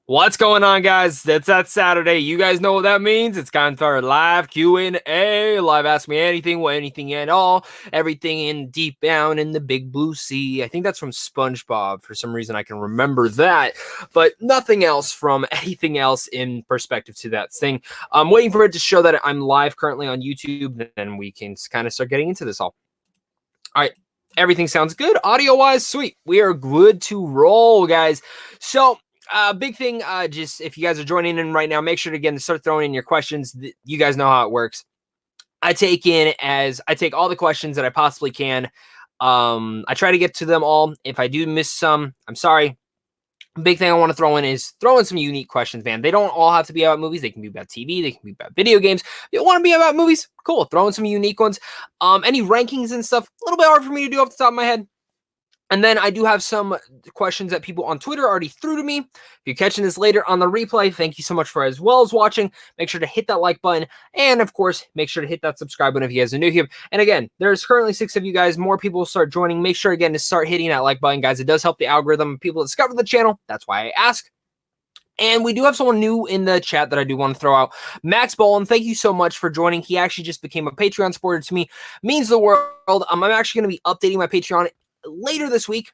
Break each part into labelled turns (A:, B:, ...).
A: What's going on, guys? It's that Saturday. You guys know what that means. It's time for our live Q&A. Live Ask Me Anything, anything at all. Everything in deep down in the big blue sea. I think that's from SpongeBob. For some reason, I can remember that. But nothing else from anything else in perspective to that thing. I'm waiting for it to show that I'm live currently on YouTube. Then we can kind of start getting into this all. All right. Everything sounds good. Audio-wise, sweet. We are good to roll, guys. So, big thing, just if you guys are joining in right now, make sure to again start throwing in your questions. You guys know how it works. I take all the questions that I possibly can. I try to get to them all. If I do miss some, I'm sorry. Big thing I want to throw in some unique questions, man. They don't all have to be about movies. They can be about TV. They can be about video games. If you want to be about movies, cool. Throw in some unique ones. Any rankings and stuff, a little bit hard for me to do off the top of my head. And then I do have some questions that people on Twitter already threw to me. If you're catching this later on the replay, thank you so much for as well as watching. Make sure to hit that like button. And of course, make sure to hit that subscribe button if you guys are new here. And again, there's currently 6 of you guys. More people will start joining. Make sure again to start hitting that like button, guys. It does help the algorithm of people discover the channel. That's why I ask. And we do have someone new in the chat that I do want to throw out. Max Boland, thank you so much for joining. He actually just became a Patreon supporter to me. Means the world. I'm actually going to be updating my Patreon later this week,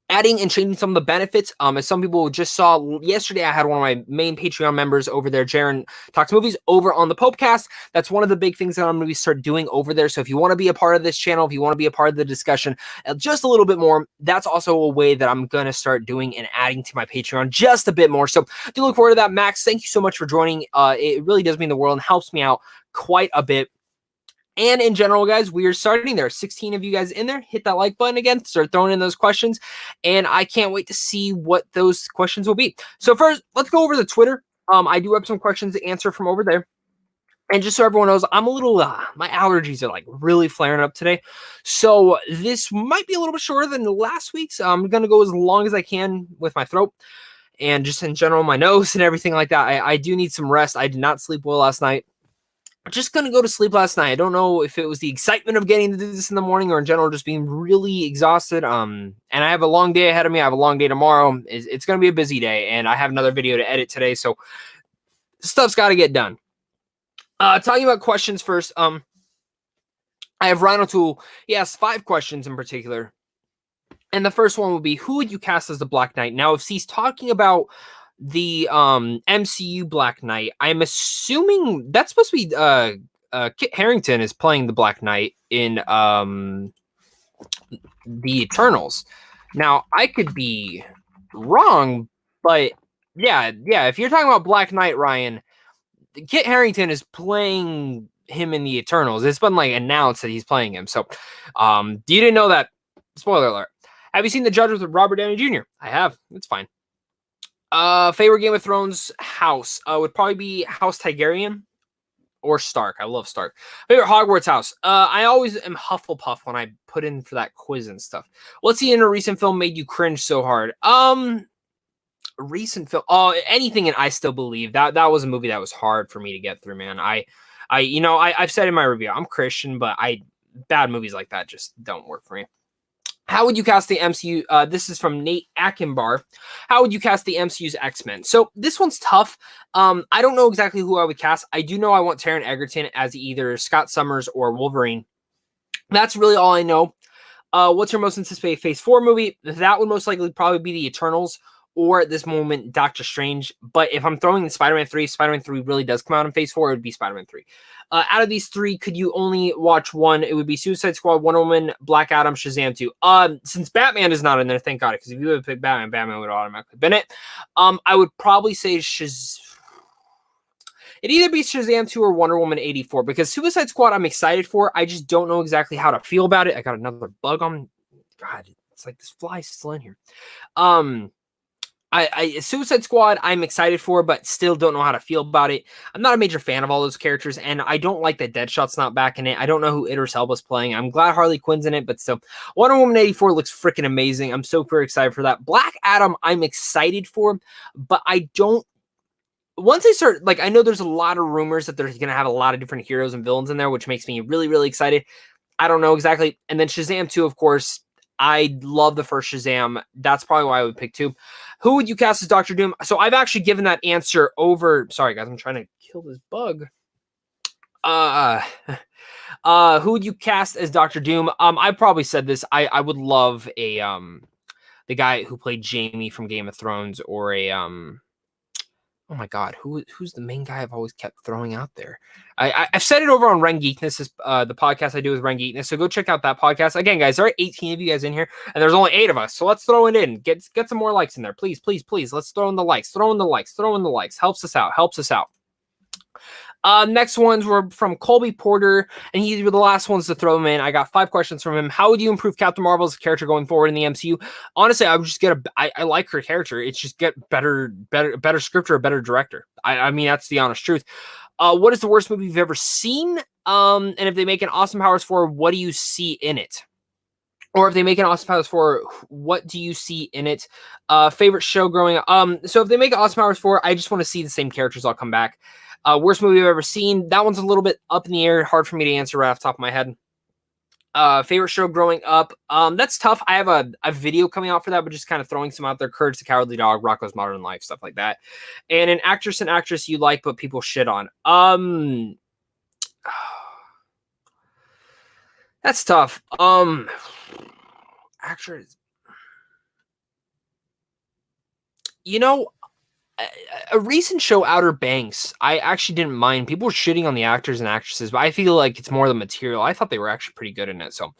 A: adding and changing some of the benefits. As some people just saw yesterday, I had one of my main Patreon members over there, Jaron Talks Movies, over on the Popecast. That's one of the big things that I'm going to start doing over there. So if you want to be a part of this channel, if you want to be a part of the discussion just a little bit more, that's also a way that I'm going to start doing and adding to my Patreon just a bit more. So do look forward to that. Max, thank you so much for joining. It really does mean the world and helps me out quite a bit. And in general, guys, we are starting there. 16 of you guys in there. Hit that like button again. Start throwing in those questions. And I can't wait to see what those questions will be. So first, let's go over the Twitter. I do have some questions to answer from over there. And just so everyone knows, I'm a little, my allergies are like really flaring up today. So this might be a little bit shorter than last week's. I'm going to go as long as I can with my throat. And just in general, my nose and everything like that. I do need some rest. I did not sleep well last night. Just gonna go to sleep last night. I don't know if it was the excitement of getting to do this in the morning or in general just being really exhausted. And I have a long day ahead of me. I have a long day tomorrow. It's gonna be a busy day, and I have another video to edit today, so stuff's got to get done. Talking about questions first. I have Rhino Tool. He asked 5 questions in particular, and the first one would be, who would you cast as the Black Knight? Now, if he's talking about the MCU Black Knight, I'm assuming that's supposed to be Kit Harington is playing the Black Knight in the Eternals. Now, I could be wrong, but yeah, if you're talking about Black Knight, Ryan, Kit Harington is playing him in the Eternals. It's been like announced that he's playing him. So you didn't know that. Spoiler alert. Have you seen The Judge with Robert Downey Jr.? I have. It's fine. Favorite Game of Thrones house would probably be House Targaryen or Stark. I love Stark. Favorite Hogwarts house. I always am Hufflepuff when I put in for that quiz and stuff. What's the in a recent film made you cringe so hard? Recent film. Oh, anything in I Still Believe. That was a movie that was hard for me to get through, man. I've said in my review, I'm Christian, but bad movies like that just don't work for me. How would you cast the MCU? This is from Nate Akinbar. How would you cast the MCU's X-Men? So this one's tough. I don't know exactly who I would cast. I do know I want Taron Egerton as either Scott Summers or Wolverine. That's really all I know. What's your most anticipated Phase 4 movie? That would most likely probably be the Eternals, or at this moment, Doctor Strange. But if I'm throwing in Spider-Man 3 really does come out in Phase 4, it would be Spider-Man 3. Out of these 3, could you only watch one? It would be Suicide Squad, Wonder Woman, Black Adam, Shazam 2. Since Batman is not in there, thank God, because if you would have picked Batman would automatically been it. I would probably say Shazam. It'd either be Shazam 2 or Wonder Woman 84, because Suicide Squad I'm excited for. I just don't know exactly how to feel about it. I got another bug on. God, it's like this fly is still in here. Suicide Squad I'm excited for, but still don't know how to feel about it. I'm not a major fan of all those characters, and I don't like that Deadshot's not back in it. I don't know who Idris Elba's playing. I'm glad Harley Quinn's in it, but still. Wonder Woman 84 looks freaking amazing. I'm so very excited for that. Black Adam I'm excited for, but I don't. Once they start, like, I know there's a lot of rumors that they're going to have a lot of different heroes and villains in there, which makes me really, really excited. I don't know exactly. And then Shazam 2, of course, I love the first Shazam. That's probably why I would pick 2. Who would you cast as Doctor Doom? So I've actually given that answer over. Sorry, guys, I'm trying to kill this bug. Who would you cast as Doctor Doom? I probably said this. I would love a the guy who played Jaime from Game of Thrones, or a oh my god, who's the main guy I've always kept throwing out there? I've said it over on Ren Geekness, the podcast I do with Ren Geekness. So go check out that podcast. Again, guys, there are 18 of you guys in here, and there's only 8 of us. So let's throw it in. Get some more likes in there, please, please, please. Let's throw in the likes. Throw in the likes. Throw in the likes. Helps us out. Helps us out. Next ones were from Colby Porter, and he were the last ones to throw them in. I got 5 questions from him. How would you improve Captain Marvel as a character going forward in the MCU? Honestly, I would just get I like her character. It's just get better script or a better director. I mean, that's the honest truth. What is the worst movie you've ever seen? And if they make an Austin Powers 4, what do you see in it? Or if they make an Austin Powers 4, what do you see in it? Favorite show growing up? So if they make an Austin Powers 4, I just want to see the same characters all come back. Worst movie I've ever seen. That one's a little bit up in the air. Hard for me to answer right off the top of my head. Favorite show growing up. That's tough. I have a video coming out for that, but just kind of throwing some out there. Courage the Cowardly Dog, Rocko's Modern Life, stuff like that. And an actress and actress you like, but people shit on. That's tough. Actress. You know, a recent show, Outer Banks, I actually didn't mind. People were shitting on the actors and actresses, but I feel like it's more the material. I thought they were actually pretty good in it. So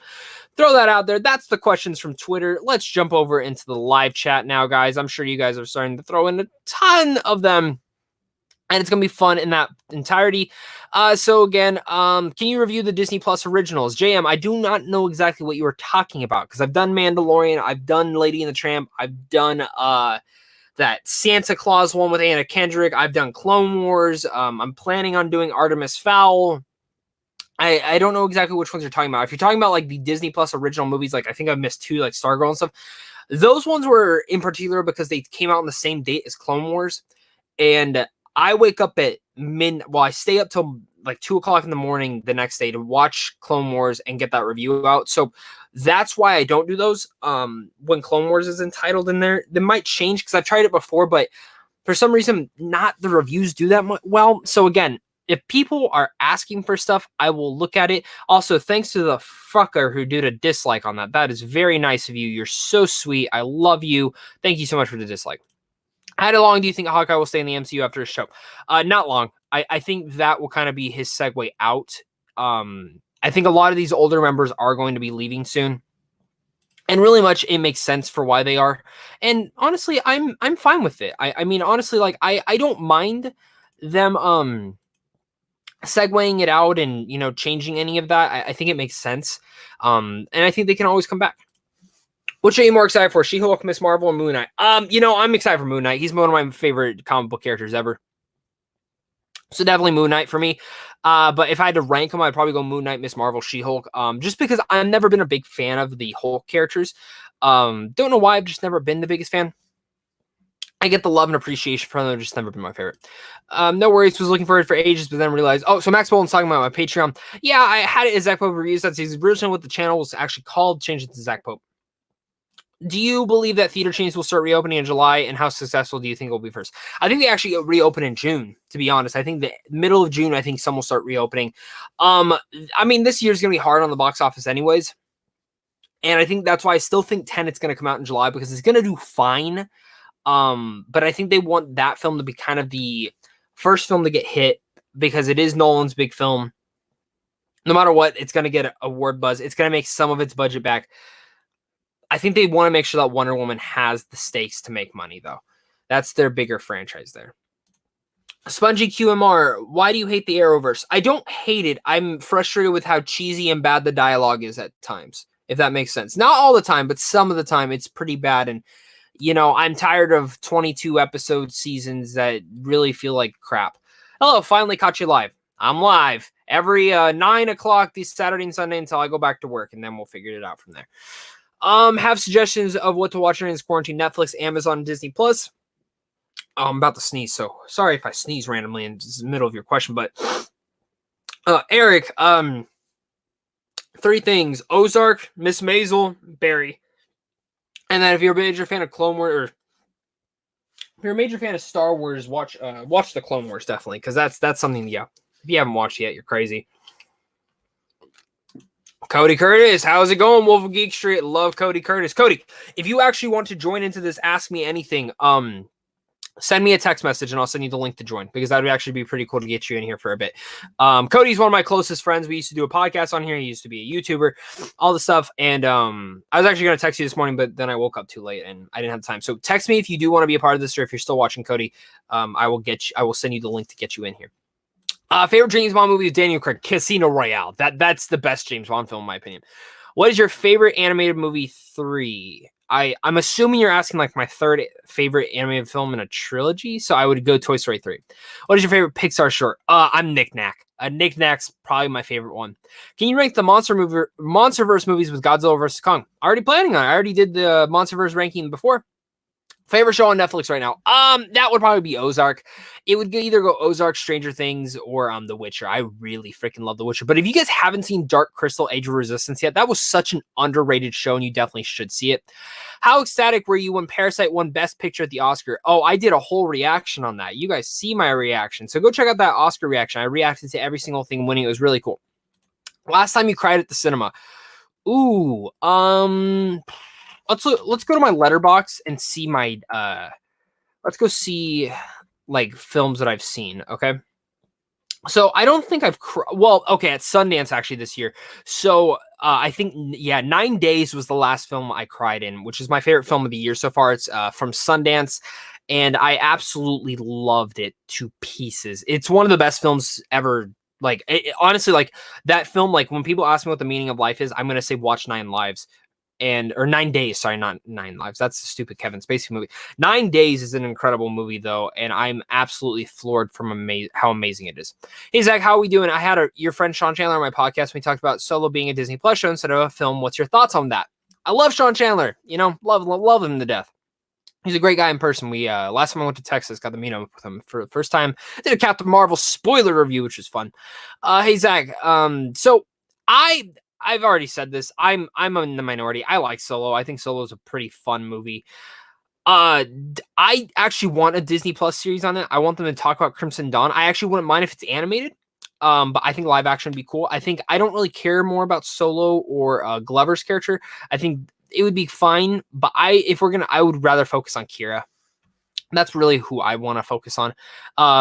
A: throw that out there. That's the questions from Twitter. Let's jump over into the live chat now, guys. I'm sure you guys are starting to throw in a ton of them, and it's going to be fun in that entirety. So again, can you review the Disney Plus originals? JM, I do not know exactly what you were talking about, because I've done Mandalorian, I've done Lady and the Tramp, I've done that Santa Claus one with Anna Kendrick. I've done Clone Wars. I'm planning on doing Artemis Fowl. I don't know exactly which ones you're talking about. If you're talking about like the Disney Plus original movies, like I think I've missed 2, like Stargirl and stuff. Those ones were in particular because they came out on the same date as Clone Wars. And I wake up at I stay up till like 2 o'clock in the morning the next day to watch Clone Wars and get that review out. So that's why I don't do those. When Clone Wars is entitled in there, they might change because I've tried it before, but for some reason, not the reviews do that well. So again, if people are asking for stuff, I will look at it. Also, thanks to the fucker who did a dislike on that. That is very nice of you. You're so sweet. I love you. Thank you so much for the dislike. How long do you think Hawkeye will stay in the MCU after his show? Not long. I think that will kind of be his segue out. I think a lot of these older members are going to be leaving soon. And really much it makes sense for why they are. And honestly, I'm fine with it. I mean, honestly, like I don't mind them segueing it out and, you know, changing any of that. I think it makes sense. And I think they can always come back. Which are you more excited for? She-Hulk, Miss Marvel, or Moon Knight? You know, I'm excited for Moon Knight. He's one of my favorite comic book characters ever. So definitely Moon Knight for me. But if I had to rank them, I'd probably go Moon Knight, Miss Marvel, She-Hulk. Just because I've never been a big fan of the Hulk characters. Don't know why. I've just never been the biggest fan. I get the love and appreciation from them. Just never been my favorite. No worries. Was looking for it for ages, but then realized. Oh, so Max Bolton's talking about my Patreon. Yeah, I had it as Zach Pope reviews. That's his original what the channel was actually called. Changed it to Zach Pope. Do you believe that theater chains will start reopening in July, and how successful do you think it will be first? I think they actually reopen in June, to be honest. I think the middle of June, I think some will start reopening. I mean, this year's going to be hard on the box office anyways. And I think that's why I still think Tenet's going to come out in July, because it's going to do fine. But I think they want that film to be kind of the first film to get hit, because it is Nolan's big film. No matter what, it's going to get award buzz. It's going to make some of its budget back. I think they want to make sure that Wonder Woman has the stakes to make money, though. That's their bigger franchise there. Spongy QMR, why do you hate the Arrowverse? I don't hate it. I'm frustrated with how cheesy and bad the dialogue is at times, if that makes sense. Not all the time, but some of the time it's pretty bad. And, you know, I'm tired of 22 episode seasons that really feel like crap. Hello, finally caught you live. I'm live every 9 o'clock this Saturday and Sunday until I go back to work, and then we'll figure it out from there. Have suggestions of what to watch during this quarantine: Netflix, Amazon, Disney Plus. I'm about to sneeze, so sorry if I sneeze randomly in the middle of your question, but Eric, 3 things: Ozark, Miss Maisel, Barry. And then if you're a major fan of Clone Wars, or if you're a major fan of Star Wars, watch the Clone Wars definitely, because that's something. Yeah, if you haven't watched it yet, you're crazy. Cody Curtis, how's it going? Wolf of Geek Street, love Cody Curtis. Cody, if you actually want to join into this, ask me anything. Send me a text message and I'll send you the link to join, because that would actually be pretty cool to get you in here for a bit. Cody's one of my closest friends. We used to do a podcast on here. He used to be a YouTuber, all the stuff. And I was actually going to text you this morning, but then I woke up too late and I didn't have time. So text me if you do want to be a part of this, or if you're still watching Cody. I will send you the link to get you in here. Favorite James Bond movie is Daniel Craig, Casino Royale. That's the best James Bond film in my opinion. What is your favorite animated movie? 3. I'm assuming you're asking like my third favorite animated film in a trilogy, so I would go Toy Story 3. What is your favorite Pixar short? I'm Nick Knack. Nick Knack's probably my favorite one. Can you rank the MonsterVerse movies with Godzilla vs. Kong? Already planning on it. I already did the MonsterVerse ranking before. Favorite show on Netflix right now? That would probably be Ozark. It would either go Ozark, Stranger Things, or The Witcher. I really freaking love The Witcher. But if you guys haven't seen Dark Crystal: Age of Resistance yet, that was such an underrated show, and you definitely should see it. How ecstatic were you when Parasite won Best Picture at the Oscar? Oh, I did a whole reaction on that. You guys see my reaction, so go check out that Oscar reaction. I reacted to every single thing winning. It was really cool. Last time you cried at the cinema? Ooh, let's go to my letterbox and see my let's go see like films that I've seen. Okay, so I don't think I've okay, at Sundance actually this year. So I think 9 Days was the last film I cried in, which is my favorite film of the year so far. It's from Sundance, and I absolutely loved it to pieces. It's one of the best films ever. Like honestly, like that film, like when people ask me what the meaning of life is, I'm gonna say watch 9 Lives. Or 9 Days, sorry, not 9 Lives. That's a stupid Kevin Spacey movie. 9 Days is an incredible movie, though, and I'm absolutely floored from how amazing it is. Hey, Zach, how are we doing? I had your friend Sean Chandler on my podcast. We talked about Solo being a Disney Plus show instead of a film. What's your thoughts on that? I love Sean Chandler. You know, love him to death. He's a great guy in person. We last time I went to Texas, got to meet up with him for the first time. I did a Captain Marvel spoiler review, which was fun. Hey, Zach. So I've already said this. I'm in the minority. I like Solo. I think Solo is a pretty fun movie. I actually want a Disney Plus series on it. I want them to talk about Crimson Dawn. I actually wouldn't mind if it's animated. But I think live action would be cool. I don't really care more about Solo or Glover's character. I think it would be fine. But I would rather focus on Kira. That's really who I want to focus on.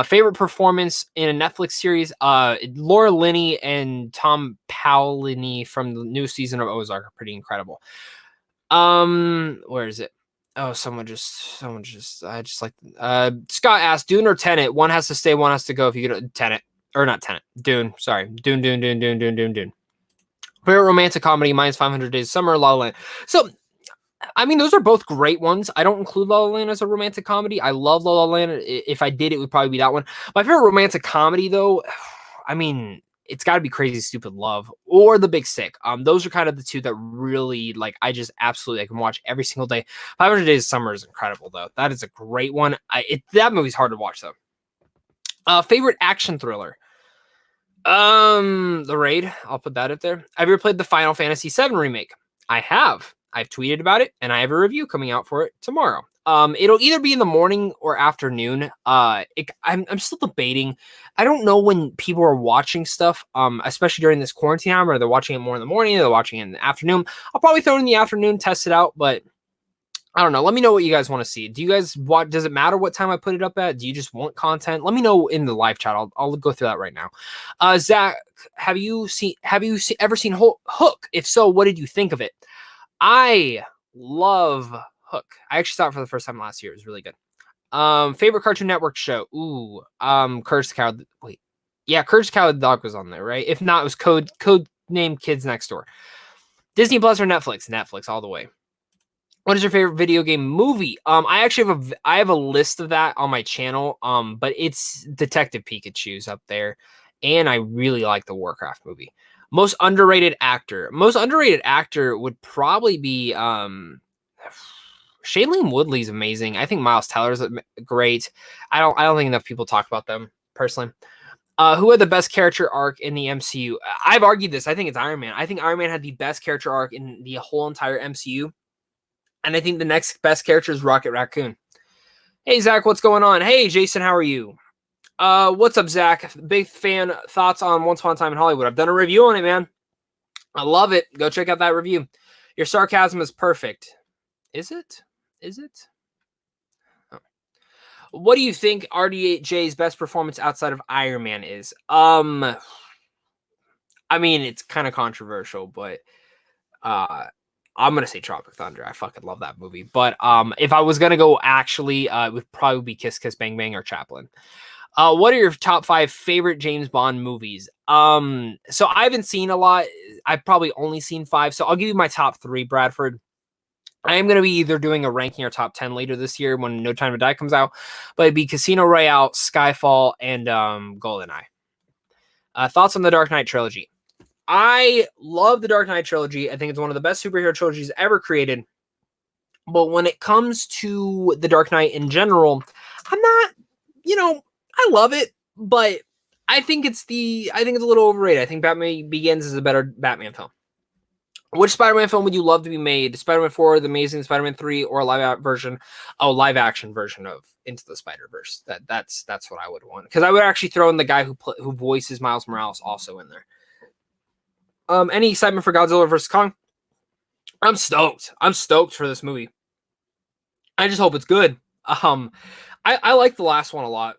A: Favorite performance in a Netflix series? Laura Linney and Tom Paolini from the new season of Ozark are pretty incredible. Where is it? Oh, someone just I just like Scott asked, Dune or Tenet? One has to stay, one has to go. If you get Tenet or not Tenet, Dune. Sorry, Dune. Favorite romantic comedy? Mine's 500 Days of Summer, La La Land. So. I mean, those are both great ones. I don't include La La Land as a romantic comedy. I love La La Land. If I did, it would probably be that one. My favorite romantic comedy, though, I mean, it's got to be Crazy Stupid Love or The Big Sick. Those are kind of the two that really, like, I can watch every single day. 500 Days of Summer is incredible, though. That is a great one. That movie's hard to watch, though. Favorite action thriller? The Raid. I'll put that up there. Have you ever played the Final Fantasy VII remake? I have. I've tweeted about it, and I have a review coming out for it tomorrow. It'll either be in the morning or afternoon. I'm still debating. I don't know when people are watching stuff, especially during this quarantine time, or they're watching it more in the morning, or they're watching it in the afternoon. I'll probably throw it in the afternoon, test it out, but I don't know. Let me know what you guys want to see. Do you guys want? Does it matter what time I put it up at? Do you just want content? Let me know in the live chat. I'll go through that right now. Zach, have you ever seen Hook? If so, what did you think of it? I love Hook. I actually saw it for the first time last year. It was really good. Favorite Cartoon Network show? Ooh, Courage the Cowardly. Wait, yeah, Courage the Cowardly Dog was on there, right? If not, it was Code Name Kids Next Door. Disney Plus or Netflix? Netflix all the way. What is your favorite video game movie? I actually have a list of that on my channel. But it's Detective Pikachu's up there, and I really like the Warcraft movie. Most underrated actor. Most underrated actor would probably be Shailene Woodley's amazing. I think Miles Teller's great. I don't think enough people talk about them personally. Who had the best character arc in the MCU? I've argued this. I think it's Iron Man. I think Iron Man had the best character arc in the whole entire MCU. And I think the next best character is Rocket Raccoon. Hey, Zach, what's going on? Hey, Jason, how are you? What's up, Zach? Big fan. Thoughts on Once Upon a Time in Hollywood? I've done a review on it, man. I love it. Go check out that review. Your sarcasm is perfect. Is it? Is it? Oh. What do you think RDJ's best performance outside of Iron Man is? I mean, it's kind of controversial, but I'm gonna say Tropic Thunder. I fucking love that movie. But if I was gonna go, actually, it would probably be Kiss Kiss Bang Bang or Chaplin. What are your top 5 favorite James Bond movies? So I haven't seen a lot. I've probably only seen 5. So I'll give you my top 3, Bradford. I am going to be either doing a ranking or top 10 later this year when No Time to Die comes out, but it'd be Casino Royale, Skyfall, and GoldenEye. Thoughts on the Dark Knight trilogy? I love the Dark Knight trilogy. I think it's one of the best superhero trilogies ever created. But when it comes to the Dark Knight in general, I'm not, I love it, but I think it's a little overrated. I think Batman Begins is a better Batman film. Which Spider-Man film would you love to be made? Spider-Man 4, The Amazing Spider-Man 3, or a live action version of Into the Spider-Verse? That's what I would want. Because I would actually throw in the guy who voices Miles Morales also in there. Any excitement for Godzilla vs. Kong? I'm stoked. I'm stoked for this movie. I just hope it's good. I like the last one a lot.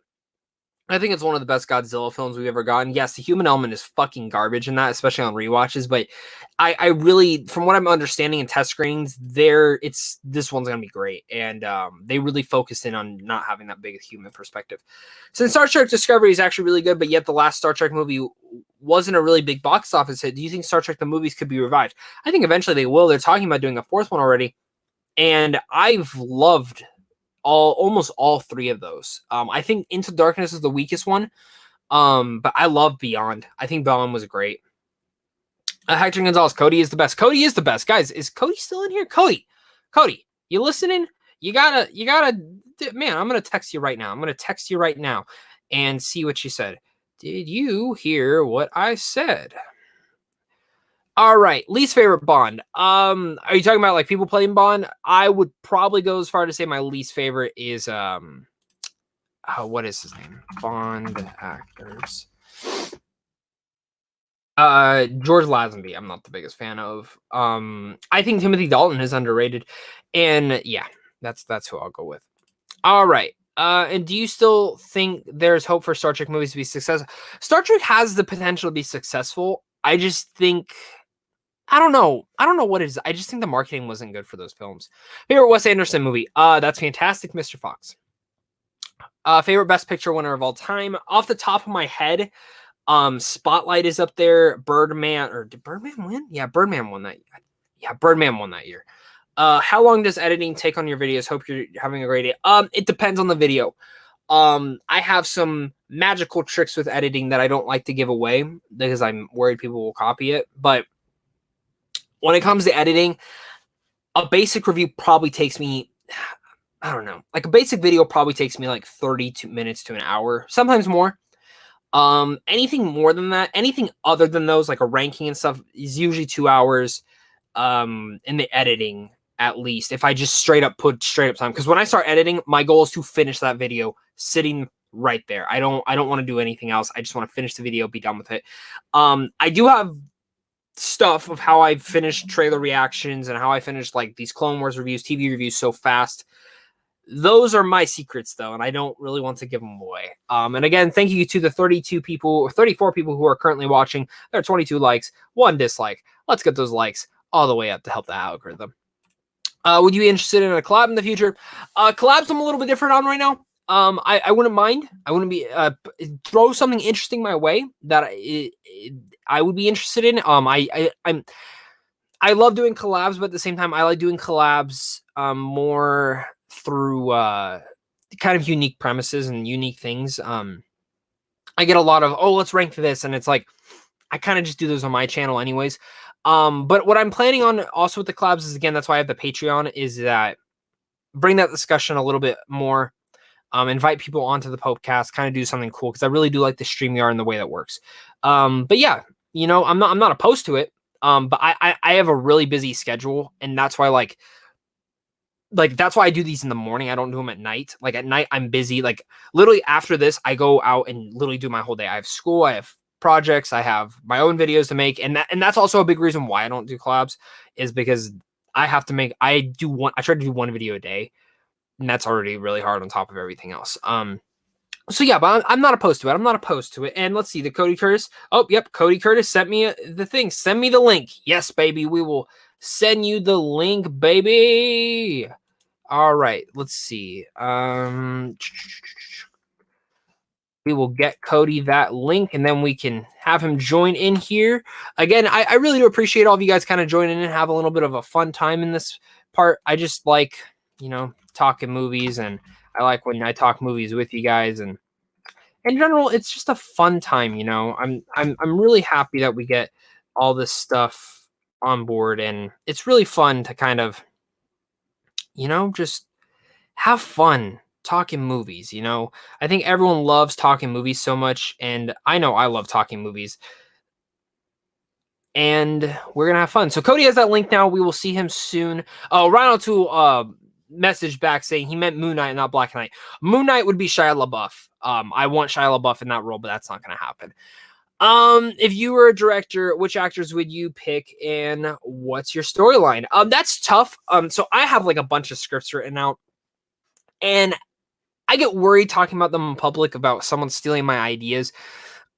A: I think it's one of the best Godzilla films we've ever gotten. Yes, the human element is fucking garbage in that, especially on rewatches. But I really, from what I'm understanding in test screenings, this one's gonna be great, and they really focused in on not having that big a human perspective. Since Star Trek Discovery is actually really good, but yet the last Star Trek movie wasn't a really big box office hit. Do you think Star Trek the movies could be revived? I think eventually they will. They're talking about doing a 4th one already, and I've loved almost all 3 of those. I think Into Darkness is the weakest one, but I love Beyond. I think Beyond was great. Hector Gonzalez, Cody is the best. Cody is the best. Guys, is Cody still in here? Cody, you listening? You gotta, man, I'm going to text you right now. I'm going to text you right now and see what you said. Did you hear what I said? All right, least favorite Bond. Are you talking about like people playing Bond? I would probably go as far to say my least favorite is what is his name? Bond actors. George Lazenby. I'm not the biggest fan of. I think Timothy Dalton is underrated, and yeah, that's who I'll go with. All right. And do you still think there's hope for Star Trek movies to be successful? Star Trek has the potential to be successful. I just think. I don't know what it is. I just think the marketing wasn't good for those films. Favorite Wes Anderson movie? That's fantastic, Mr. Fox. Favorite Best Picture winner of all time? Off the top of my head, Spotlight is up there. Birdman, or did Birdman win? Yeah, Birdman won that. Yeah, Birdman won that year. How long does editing take on your videos? Hope you're having a great day. It depends on the video. I have some magical tricks with editing that I don't like to give away because I'm worried people will copy it, but when it comes to editing, a basic review probably takes me, I don't know, like a basic video probably takes me like 32 minutes to an hour, sometimes more. Anything more than that, anything other than those, like a ranking and stuff, is usually 2 hours in the editing, at least, if I just straight up time. Because when I start editing, my goal is to finish that video sitting right there. I don't want to do anything else. I just want to finish the video, be done with it. I do have stuff of how I finished trailer reactions and how I finished like these Clone Wars reviews, TV reviews so fast. Those are my secrets though, and I don't really want to give them away. And again, thank you to the 32 people or 34 people who are currently watching. There are 22 likes, 1 dislike. Let's get those likes all the way up to help the algorithm. Would you be interested in a collab in the future? Collabs I'm a little bit different on right now. I wouldn't mind. I wouldn't be throw something interesting my way that I would be interested in. I love doing collabs, but at the same time, I like doing collabs more through kind of unique premises and unique things. I get a lot of let's rank for this, and it's like I kind of just do those on my channel anyways. But what I'm planning on also with the collabs is, again, that's why I have the Patreon, is that bring that discussion a little bit more. Invite people onto the podcast, kind of do something cool, because I really do like the StreamYard and the way that works. But yeah, I'm not opposed to it. But I have a really busy schedule, and that's why, like, like that's why I do these in the morning. I don't do them at night. Like at night, I'm busy. Like literally after this, I go out and literally do my whole day. I have school, I have projects, I have my own videos to make, and that's also a big reason why I don't do collabs is because I have to make. I try to do one video a day, and that's already really hard on top of everything else. So yeah, but I'm not opposed to it. I'm not opposed to it. And let's see, the Cody Curtis. Oh, yep, Cody Curtis sent me the thing. Send me the link. Yes, baby, we will send you the link, baby. All right, let's see. We will get Cody that link, and then we can have him join in here. Again, I really do appreciate all of you guys kind of joining in and have a little bit of a fun time in this part. I just like, talking movies, and I like when I talk movies with you guys, and in general, it's just a fun time. I'm really happy that we get all this stuff on board, and it's really fun to kind of, just have fun talking movies. I think everyone loves talking movies so much, and I know I love talking movies, and we're gonna have fun. So Cody has that link now. We will see him soon. Oh, Rhino to message back saying he meant Moon Knight, not Black Knight. Moon Knight would be Shia LaBeouf. I want Shia LaBeouf in that role, but that's not gonna happen. If you were a director, which actors would you pick, and what's your storyline? That's tough. So I have like a bunch of scripts written out, and I get worried talking about them in public about someone stealing my ideas,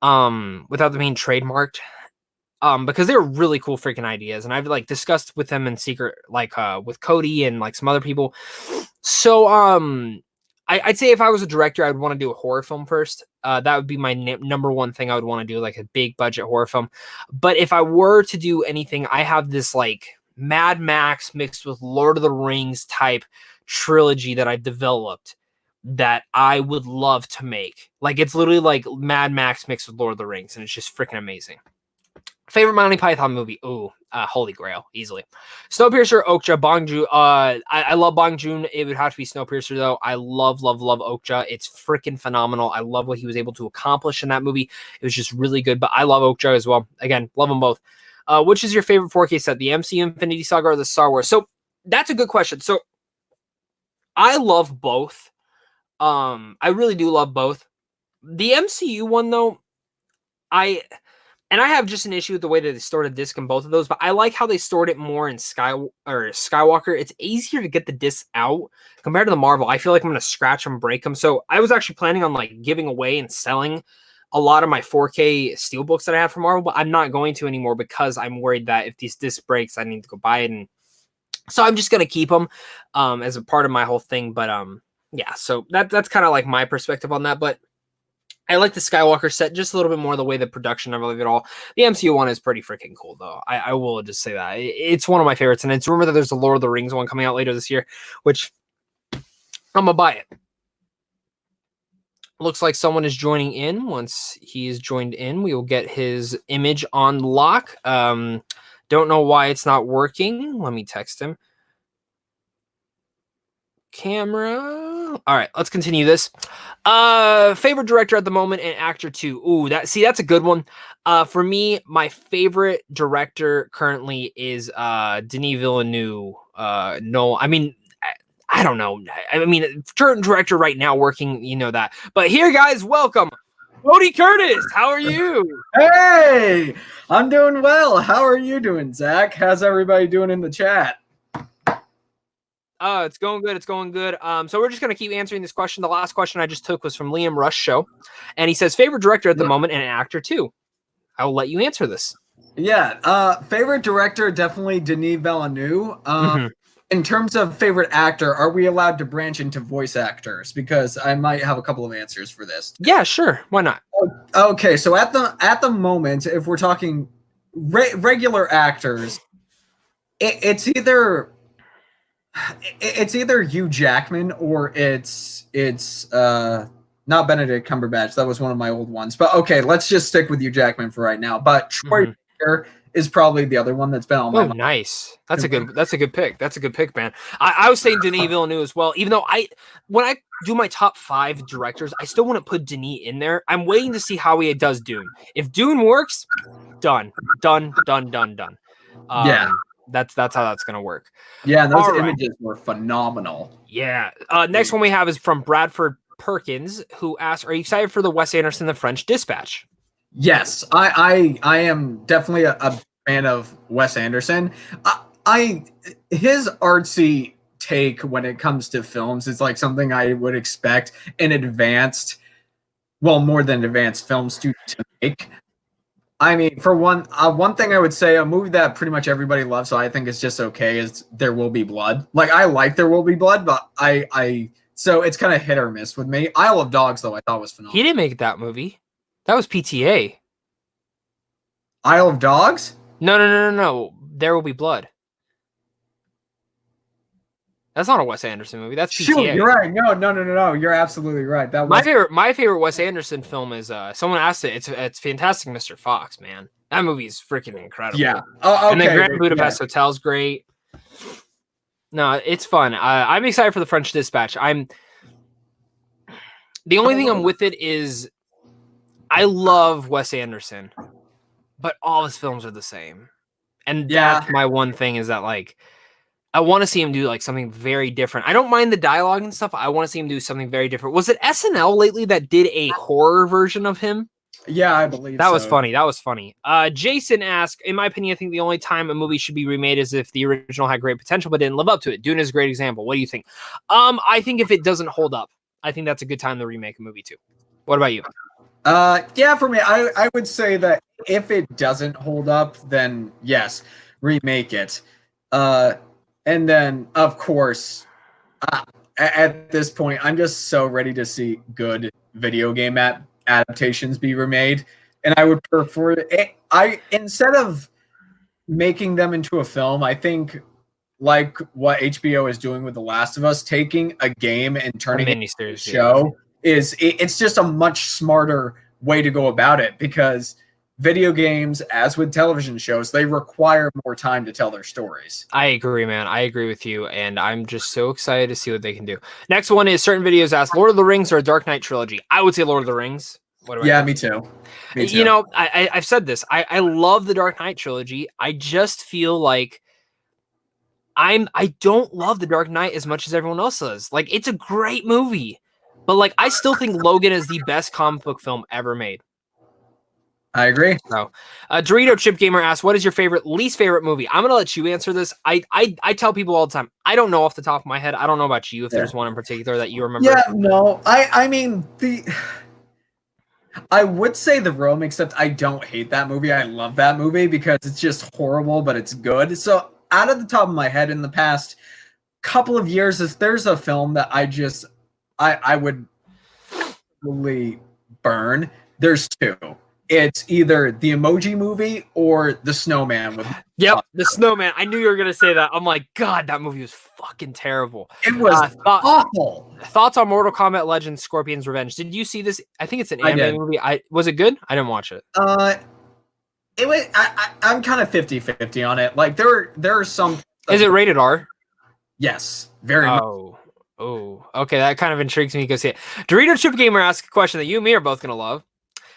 A: without them being trademarked. Because they're really cool freaking ideas, and I've like discussed with them in secret, like with Cody and like some other people. So I'd say if I was a director, I'd want to do a horror film first. That would be my number one thing I would want to do, like a big budget horror film. But if I were to do anything, I have this like Mad Max mixed with Lord of the Rings type trilogy that I've developed that I would love to make. Like it's literally like Mad Max mixed with Lord of the Rings, and it's just freaking amazing. Favorite Monty Python movie? Ooh, Holy Grail, easily. Snowpiercer, Okja, Bong Joon. I love Bong Joon. It would have to be Snowpiercer, though. I love Okja. It's freaking phenomenal. I love what he was able to accomplish in that movie. It was just really good, but I love Okja as well. Again, love them both. Which is your favorite 4K set, the MCU Infinity Saga or the Star Wars? So that's a good question. So I love both. I really do love both. The MCU one, though, I have just an issue with the way that they stored a disc in both of those, but I like how they stored it more in Skywalker. It's easier to get the disc out compared to the Marvel. I feel like I'm going to scratch them, break them. So I was actually planning on like giving away and selling a lot of my 4K steelbooks that I have for Marvel, but I'm not going to anymore because I'm worried that if this disc breaks, I need to go buy it. And so I'm just going to keep them as a part of my whole thing. But yeah, so that's kind of like my perspective on that. But I like the Skywalker set just a little bit more, the way the production of it all. The MCU one is pretty freaking cool, though. I will just say that. It's one of my favorites, and it's rumored that there's a Lord of the Rings one coming out later this year, which I'm going to buy it. Looks like someone is joining in. Once he is joined in, we will get his image on lock. Don't know why it's not working. Let me text him. Camera. All right, let's continue this. Favorite director at the moment and actor too. Ooh, that's a good one. For me, my favorite director currently is Denis Villeneuve. No, I mean, I don't know. I mean, current director right now working, that. But here, guys, welcome, Cody Curtis. How are you?
B: Hey, I'm doing well. How are you doing, Zach? How's everybody doing in the chat?
A: It's going good. It's going good. So we're just going to keep answering this question. The last question I just took was from Liam Rush Show. And he says, favorite director at the moment and an actor too. I will let you answer this.
B: Yeah. Favorite director, definitely Denis Villeneuve. In terms of favorite actor, are we allowed to branch into voice actors? Because I might have a couple of answers for this.
A: Yeah, sure. Why not?
B: Okay. So at the moment, if we're talking regular actors, it's either Hugh Jackman or it's not Benedict Cumberbatch. That was one of my old ones. But okay, let's just stick with Hugh Jackman for right now. But Troy Baker is probably the other one that's been on my mind.
A: Nice. That's a good pick. That's a good pick, man. I was saying Denis Villeneuve as well. Even though when I do my top 5 directors, I still want to put Denis in there. I'm waiting to see how he does Dune. If Dune works, done. Yeah. That's how that's gonna work.
B: Yeah, and those
A: All right.
B: images were phenomenal.
A: Yeah. Next one we have is from Bradford Perkins, who asked, "Are you excited for the Wes Anderson The French Dispatch?"
B: Yes, I am definitely a fan of Wes Anderson. I his artsy take when it comes to films is like something I would expect an advanced, well, more than advanced film studio to make. I mean, for one thing I would say, a movie that pretty much everybody loves, so I think it's just okay, is There Will Be Blood. Like, I like There Will Be Blood, but so it's kind of hit or miss with me. Isle of Dogs, though, I thought was phenomenal.
A: He didn't make that movie. That was PTA.
B: Isle of Dogs?
A: No. There Will Be Blood. That's not a Wes Anderson movie. That's PTA.
B: Shoot, you're right. No. You're absolutely right. That was
A: my favorite Wes Anderson film is someone asked it. It's Fantastic Mr. Fox, man. That movie is freaking incredible.
B: Yeah. Okay.
A: And then Grand Budapest Hotel's great. No, it's fun. I'm excited for The French Dispatch. The only thing I'm with it is I love Wes Anderson, but all his films are the same. And that's my one thing is that, like, I want to see him do like something very different. I don't mind the dialogue and stuff. I want to see him do something very different. Was it SNL lately that did a horror version of him?
B: Yeah, I believe
A: that was funny. That was funny. Jason asked, in my opinion, I think the only time a movie should be remade is if the original had great potential but didn't live up to it. Dune is a great example. What do you think? I think if it doesn't hold up, I think that's a good time to remake a movie too. What about you?
B: Yeah, for me, I would say that if it doesn't hold up, then yes, remake it. And then, of course, at this point, I'm just so ready to see good video game adaptations be remade. And I would prefer instead of making them into a film, I think like what HBO is doing with The Last of Us, taking a game and turning it into a show it's just a much smarter way to go about it, because video games, as with television shows, they require more time to tell their stories.
A: I agree, man. I agree with you, and I'm just so excited to see what they can do. Next one is certain videos ask Lord of the Rings or a Dark Knight trilogy. I would say Lord of the Rings.
B: Me too.
A: You know, I've said this. I love the Dark Knight trilogy. I just feel like I don't love the Dark Knight as much as everyone else does. Like, it's a great movie, but like I still think Logan is the best comic book film ever made.
B: I agree.
A: So, Dorito Chip Gamer asks, "What is your least favorite movie?" I'm gonna let you answer this. I tell people all the time, I don't know off the top of my head. I don't know about you if there's one in particular that you remember.
B: Yeah, no. I mean I would say The Room, except I don't hate that movie. I love that movie because it's just horrible, but it's good. So out of the top of my head, in the past couple of years, if there's a film that I would really burn, there's two. It's either the Emoji Movie or The Snowman.
A: The Snowman. I knew you were going to say that. I'm like, God, that movie was fucking terrible.
B: It was awful.
A: Thoughts on Mortal Kombat Legends Scorpion's Revenge? Did you see this? I think it's an anime movie. Was it good? I didn't watch it.
B: It was. I'm kind of 50-50 on it. Like there are some.
A: Is it rated R?
B: Yes, very much.
A: Oh, okay. That kind of intrigues me to go see it. Dorito Chip Gamer asks a question that you and me are both going to love.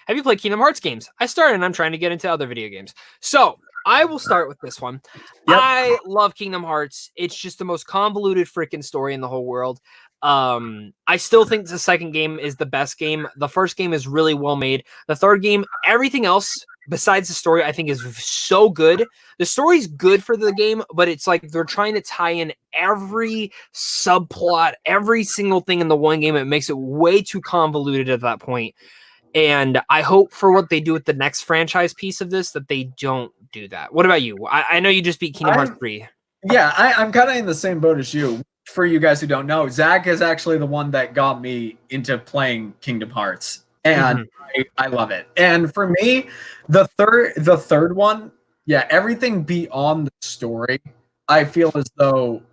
A: Have you played Kingdom Hearts games? I started and I'm trying to get into other video games. So I will start with this one. Yep. I love Kingdom Hearts. It's just the most convoluted freaking story in the whole world. I still think the second game is the best game. The first game is really well made. The third game, everything else besides the story, I think is so good. The story's good for the game, but it's like they're trying to tie in every subplot, every single thing in the one game. It makes it way too convoluted at that point. And I hope for what they do with the next franchise piece of this, that they don't do that. What about you? I know you just beat Kingdom Hearts 3.
B: Yeah, I'm kind of in the same boat as you. For you guys who don't know, Zach is actually the one that got me into playing Kingdom Hearts. And I love it. And for me, the third one, yeah, everything beyond the story, I feel as though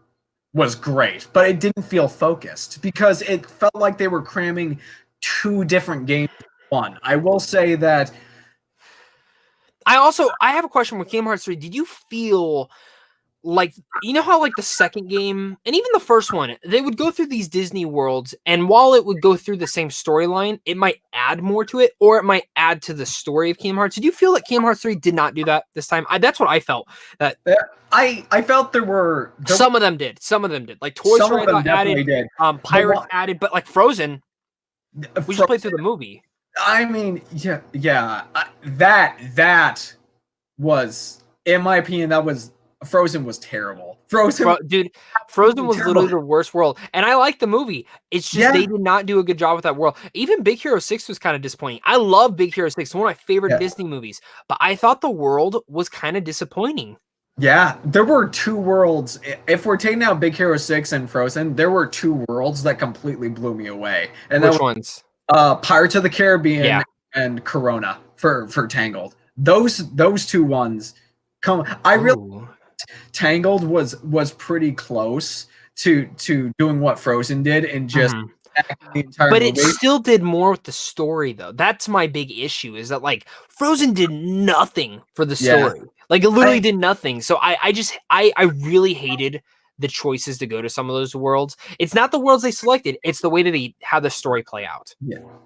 B: was great. But it didn't feel focused because it felt like they were cramming two different games. One. I will say that
A: I have a question with Kingdom Hearts 3. Did you feel like, you know how like the second game and even the first one, they would go through these Disney worlds, and while it would go through the same storyline, it might add more to it, or it might add to the story of Kingdom Hearts. Did you feel that Kingdom Hearts 3 did not do that this time? That's what I felt. That
B: I felt there
A: some of them did. Some of them did. Like Toy
B: some
A: Story
B: of them
A: I thought added,
B: definitely did.
A: Pirates added, but like Frozen, we just played through the movie.
B: I mean, yeah. That was, in my opinion, Frozen was terrible. Frozen
A: was literally the worst world, and I like the movie. It's just they did not do a good job with that world. Even Big Hero 6 was kind of disappointing. I love Big Hero 6, one of my favorite Disney movies, but I thought the world was kind of disappointing.
B: Yeah, there were two worlds. If we're taking out Big Hero 6 and Frozen, there were two worlds that completely blew me away. And
A: which ones?
B: Pirates of the Caribbean and Corona for Tangled. Those two ones Tangled was pretty close to doing what Frozen did and just the entire
A: but
B: movie.
A: It still did more with the story though. That's my big issue, is that like Frozen did nothing for the story. Like it literally did nothing. So I really hated the choices to go to some of those worlds. It's not the worlds they selected, it's the way that they had the story play out.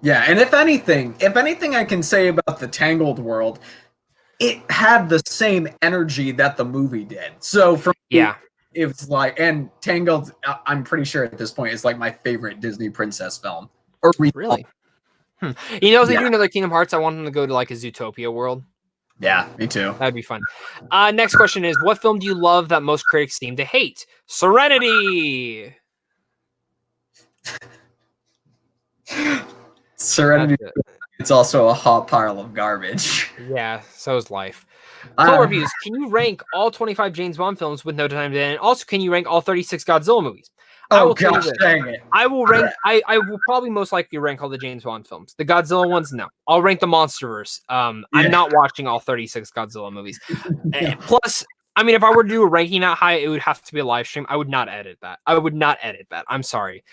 B: Yeah, and if anything I can say about the Tangled world, it had the same energy that the movie did. So from it's like, and Tangled, I'm pretty sure at this point is like my favorite Disney princess film. Or
A: really? You know, if they do another Kingdom Hearts, I want them to go to like a Zootopia world.
B: Yeah, me too.
A: That'd be fun. Next question is, what film do you love that most critics seem to hate? Serenity.
B: Serenity. It's also a hot pile of garbage.
A: Yeah, so is life. Cool reviews. Can you rank all 25 James Bond films with No Time to End? Also, can you rank all 36 Godzilla movies?
B: Oh gosh, dang it!
A: I will rank. I will probably most likely rank all the James Bond films. The Godzilla ones, no. I'll rank the MonsterVerse. I'm not watching all 36 Godzilla movies. Plus, I mean, if I were to do a ranking that high, it would have to be a live stream. I would not edit that. I'm sorry.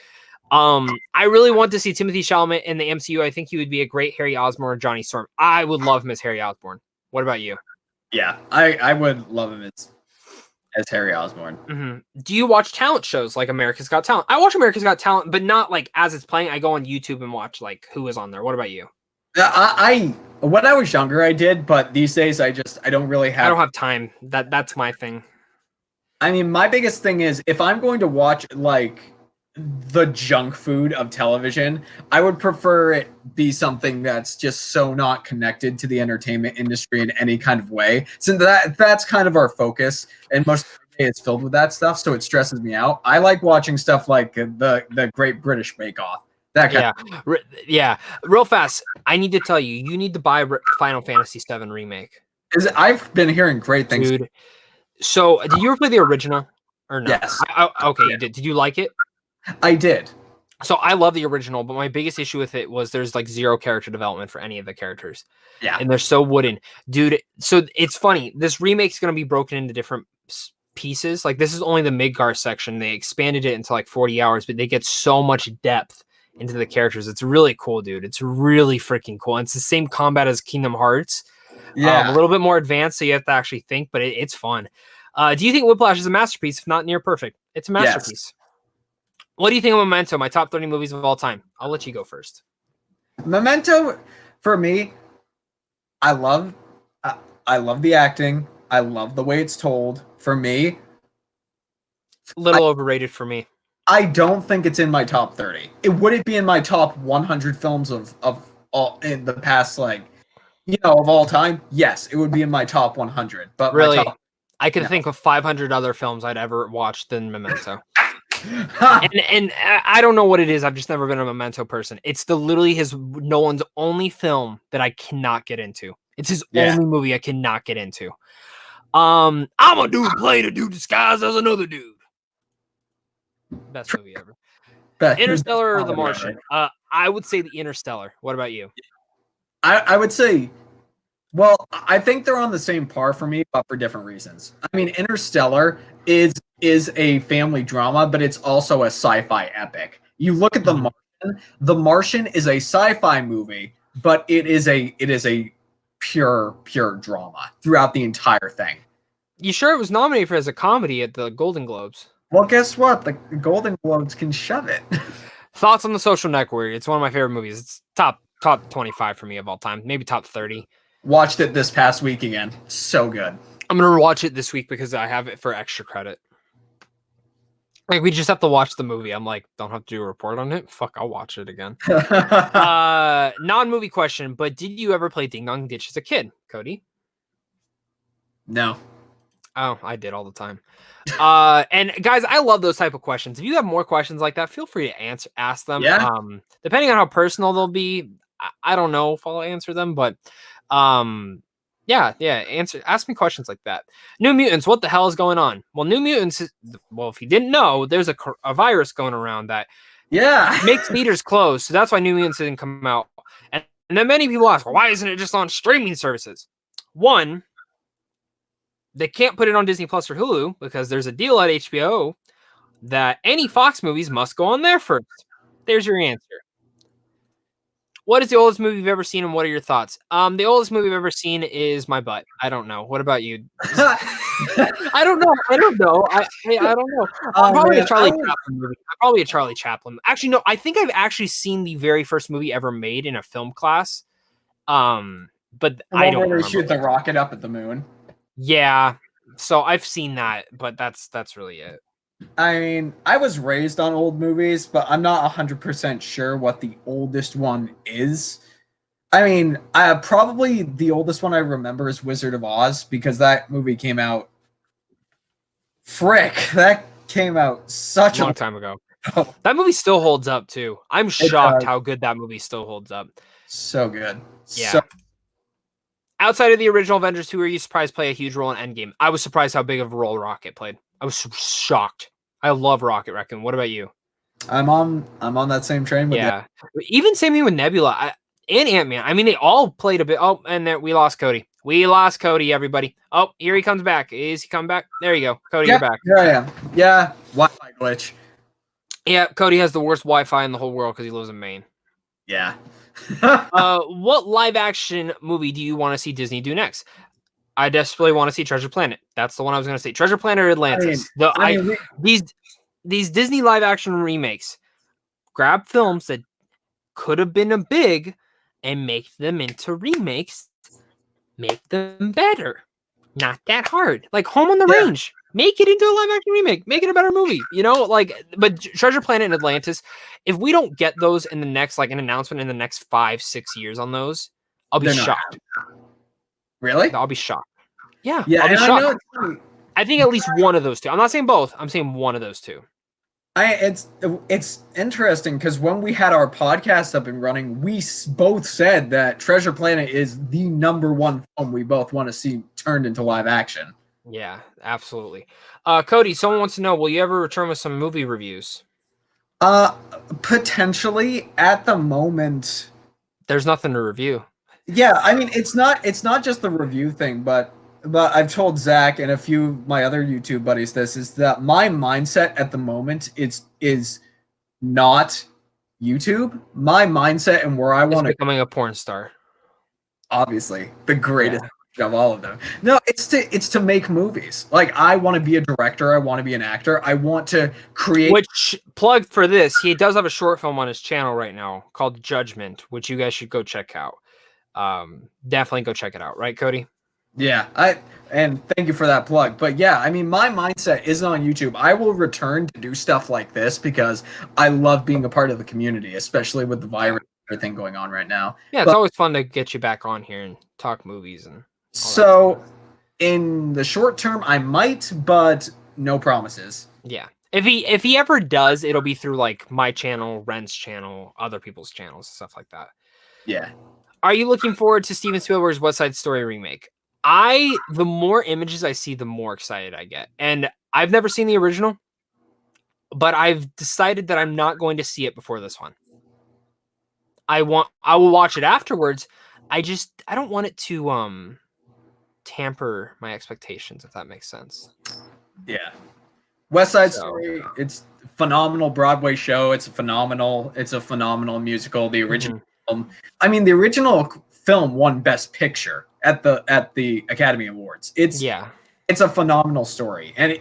A: I really want to see Timothée Chalamet in the MCU. I think he would be a great Harry Osborn or Johnny Storm. I would love him as Harry Osborn. What about you?
B: Yeah, I would love him as Harry Osborn.
A: Do you watch talent shows like America's Got Talent? I watch America's Got Talent, but not like as it's playing. I go on YouTube and watch like who is on there. What about you?
B: I when I was younger, I did, but these days I don't really have.
A: I don't have time. That's my thing.
B: I mean, my biggest thing is if I'm going to watch like the junk food of television, I would prefer it be something that's just so not connected to the entertainment industry in any kind of way. So that's kind of our focus, and most of the day it's filled with that stuff, so it stresses me out. I like watching stuff like the Great British Bake Off. That kind
A: yeah. Real fast, I need to tell you, you need to buy Final Fantasy VII Remake.
B: I've been hearing great things,
A: dude. So, did you ever play the original or no?
B: Yes.
A: Okay, you did. Did you like it?
B: I did.
A: So I love the original, but my biggest issue with it was there's like zero character development for any of the characters.
B: Yeah.
A: And they're so wooden. Dude, so it's funny. This remake's going to be broken into different pieces. Like this is only the Midgar section. They expanded it into like 40 hours, but they get so much depth into the characters. It's really cool, dude. It's really freaking cool. And it's the same combat as Kingdom Hearts.
B: Yeah.
A: A little bit more advanced, so you have to actually think, but it's fun. Do you think Whiplash is a masterpiece, if not near perfect? It's a masterpiece. Yes. What do you think of Memento, my top 30 movies of all time? I'll let you go first.
B: Memento, for me, I love the acting. I love the way it's told. For me,
A: a little overrated for me.
B: I don't think it's in my top 30. Would it be in my top 100 films of all in the past, like, of all time? Yes, it would be in my top 100. But
A: really, I can think of 500 other films I'd ever watched than Memento. and I don't know what it is. I've just never been a Memento person. It's literally Nolan's only film that I cannot get into. It's his only movie I cannot get into. I'm a dude playing a dude disguised as another dude. Best movie ever. Interstellar or The Martian? Right? I would say The Interstellar. What about you?
B: I would say, well, I think they're on the same par for me, but for different reasons. I mean, Interstellar is a family drama, but it's also a sci-fi epic. You look at The Martian. The Martian is a sci-fi movie, but it is a pure drama throughout the entire thing.
A: You sure it was nominated for as a comedy at the Golden Globes?
B: Well, guess what? The Golden Globes can shove it.
A: Thoughts on The Social Network? It's one of my favorite movies. It's top 25 for me of all time, maybe top 30.
B: Watched it this past week again. So good.
A: I'm gonna watch it this week because I have it for extra credit. Like we just have to watch the movie. I'm like, don't have to do a report on it. Fuck, I'll watch it again. Non-movie question, but did you ever play Ding Dong Ditch as a kid, Cody?
B: No.
A: Oh, I did all the time. And guys, I love those type of questions. If you have more questions like that, feel free to ask them.
B: Yeah.
A: Depending on how personal they'll be, I don't know if I'll answer them, but ask me questions like that. New Mutants, what the hell is going on? Well, New Mutants, if you didn't know, there's a virus going around that makes theaters close. So that's why New Mutants didn't come out. And then many people ask, well, why isn't it just on streaming services? One, they can't put it on Disney Plus or Hulu because there's a deal at HBO that any Fox movies must go on there first. There's your answer. What is the oldest movie you've ever seen, and what are your thoughts? The oldest movie I've ever seen is My Butt. I don't know. What about you? I don't know. I don't know. Probably a Charlie Chaplin movie. Probably a Charlie Chaplin. Actually, no. I think I've actually seen the very first movie ever made in a film class. But I don't remember.
B: Shoot the rocket up at the moon.
A: Yeah. So I've seen that, but that's really it.
B: I mean, I was raised on old movies, but I'm not 100% sure what the oldest one is. I mean, probably the oldest one I remember is Wizard of Oz because that movie came out. That came out such
A: a long time ago. That movie still holds up too. I'm shocked how good that movie still holds up.
B: So good.
A: Yeah. Outside of the original Avengers, who were you surprised play a huge role in Endgame? I was surprised how big of a role Rocket played. I was shocked. I love Rocket Raccoon. What about you?
B: I'm on that same train with
A: you. Even same thing with Nebula and Ant-Man. I mean, they all played a bit. Oh, and there we lost Cody. Everybody. Oh, here he comes back. Is he coming back? There you go. Cody, you're back.
B: Here I am. Yeah. Wi-Fi glitch.
A: Yeah, Cody has the worst Wi-Fi in the whole world because he lives in Maine.
B: Yeah.
A: What live action movie do you want to see Disney do next? I desperately want to see Treasure Planet. That's the one I was going to say. Treasure Planet or Atlantis. These Disney live action remakes grab films that could have been big and make them into remakes. Make them better. Not that hard. Like Home on the Range. Make it into a live action remake. Make it a better movie. But Treasure Planet and Atlantis, if we don't get those in the next, an announcement in the next 5-6 years on those, I'll be shocked.
B: Really?
A: I'll be shocked. Yeah.
B: Yeah.
A: I'll be shocked. I think at least one of those two. I'm not saying both. I'm saying one of those two.
B: It's interesting because when we had our podcast up and running, we both said that Treasure Planet is the number one film we both want to see turned into live action.
A: Yeah, absolutely. Cody, someone wants to know, will you ever return with some movie reviews?
B: Potentially. At the moment,
A: there's nothing to review.
B: Yeah, I mean, it's not just the review thing, but I've told Zach and a few of my other YouTube buddies this, is that my mindset at the moment is not YouTube. My mindset and where I want to
A: becoming a porn star.
B: Obviously, the greatest of all of them. No, it's to make movies. Like, I want to be a director. I want to be an actor. I want to create.
A: Which, plug for this, he does have a short film on his channel right now called Judgment, which you guys should go check out. Definitely go check it out, right, Cody?
B: Yeah, and thank you for that plug. But yeah, I mean, my mindset isn't on YouTube. I will return to do stuff like this because I love being a part of the community, especially with the virus and everything going on right now.
A: Yeah, it's always fun to get you back on here and talk movies and.
B: So, in the short term, I might, but no promises.
A: Yeah, if he ever does, it'll be through my channel, Ren's channel, other people's channels, stuff like that.
B: Yeah.
A: Are you looking forward to Steven Spielberg's West Side Story remake? The more images I see, the more excited I get. And I've never seen the original, but I've decided that I'm not going to see it before this one. I will watch it afterwards. I don't want it to tamper my expectations, if that makes sense.
B: Yeah. West Side Story, it's a phenomenal Broadway show. It's a phenomenal musical. The original film. I mean, the original film won Best Picture at the Academy Awards. It's it's a phenomenal story, and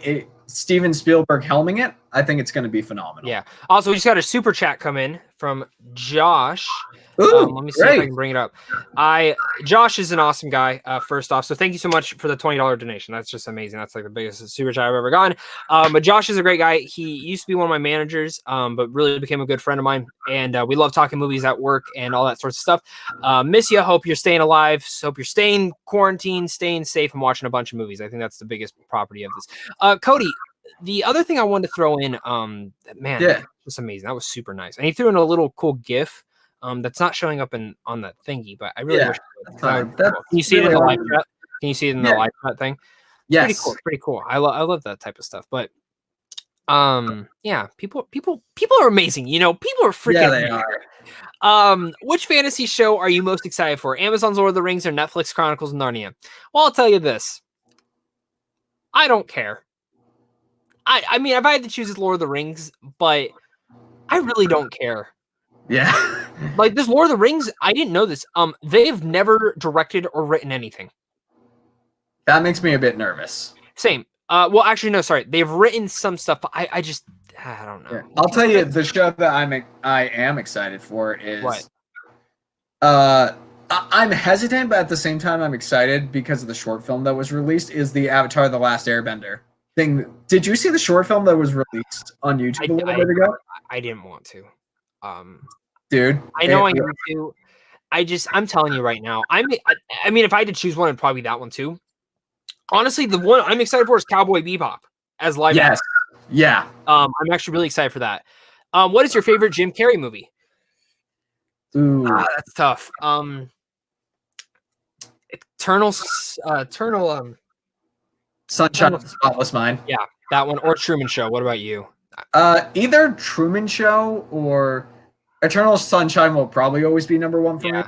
B: Steven Spielberg helming it, I think it's going to be phenomenal.
A: Yeah. Also, we just got a super chat come in from Josh.
B: Ooh,
A: Let me see if I can bring it up. Josh is an awesome guy, first off. So thank you so much for the $20 donation. That's just amazing. That's like the biggest super chat I've ever gotten. But Josh is a great guy. He used to be one of my managers, but really became a good friend of mine. And we love talking movies at work and all that sorts of stuff. Miss you. Hope you're staying alive. Hope you're staying quarantined, staying safe, and watching a bunch of movies. I think that's the biggest property of this. Cody, the other thing I wanted to throw in, man,
B: Yeah,
A: that's amazing. That was super nice. And he threw in a little cool GIF. That's not showing up on that thingy, but I really wish it would. Can you see it in the live chat? Can you see it in the live chat thing?
B: Yes.
A: Pretty cool. I love that type of stuff. But yeah, people are amazing. You know, people are freaking.
B: Yeah, they are.
A: Which fantasy show are you most excited for? Amazon's Lord of the Rings or Netflix Chronicles of Narnia? Well, I'll tell you this. I don't care. I mean, if I had to choose, it's Lord of the Rings, but I really don't care.
B: Yeah.
A: Like this Lord of the Rings, I didn't know this. They've never directed or written anything.
B: That makes me a bit nervous.
A: Same. Well, actually, no, sorry. They've written some stuff, but I don't know.
B: Yeah. I'll tell you the show that I am excited for is
A: what?
B: I'm hesitant, but at the same time I'm excited because of the short film that was released, is the Avatar: The Last Airbender thing. Did you see the short film that was released on YouTube a little bit ago?
A: I didn't want to.
B: Dude,
A: I know I need to. I'm telling you right now. I mean, if I had to choose one, it'd probably be that one too. Honestly, the one I'm excited for is Cowboy Bebop as live action.
B: Yeah.
A: I'm actually really excited for that. What is your favorite Jim Carrey movie?
B: Ooh.
A: That's tough. Eternal
B: Sunshine of the Spotless Mind.
A: Yeah, that one, or Truman Show. What about you?
B: Either Truman Show or Eternal Sunshine will probably always be number one for me.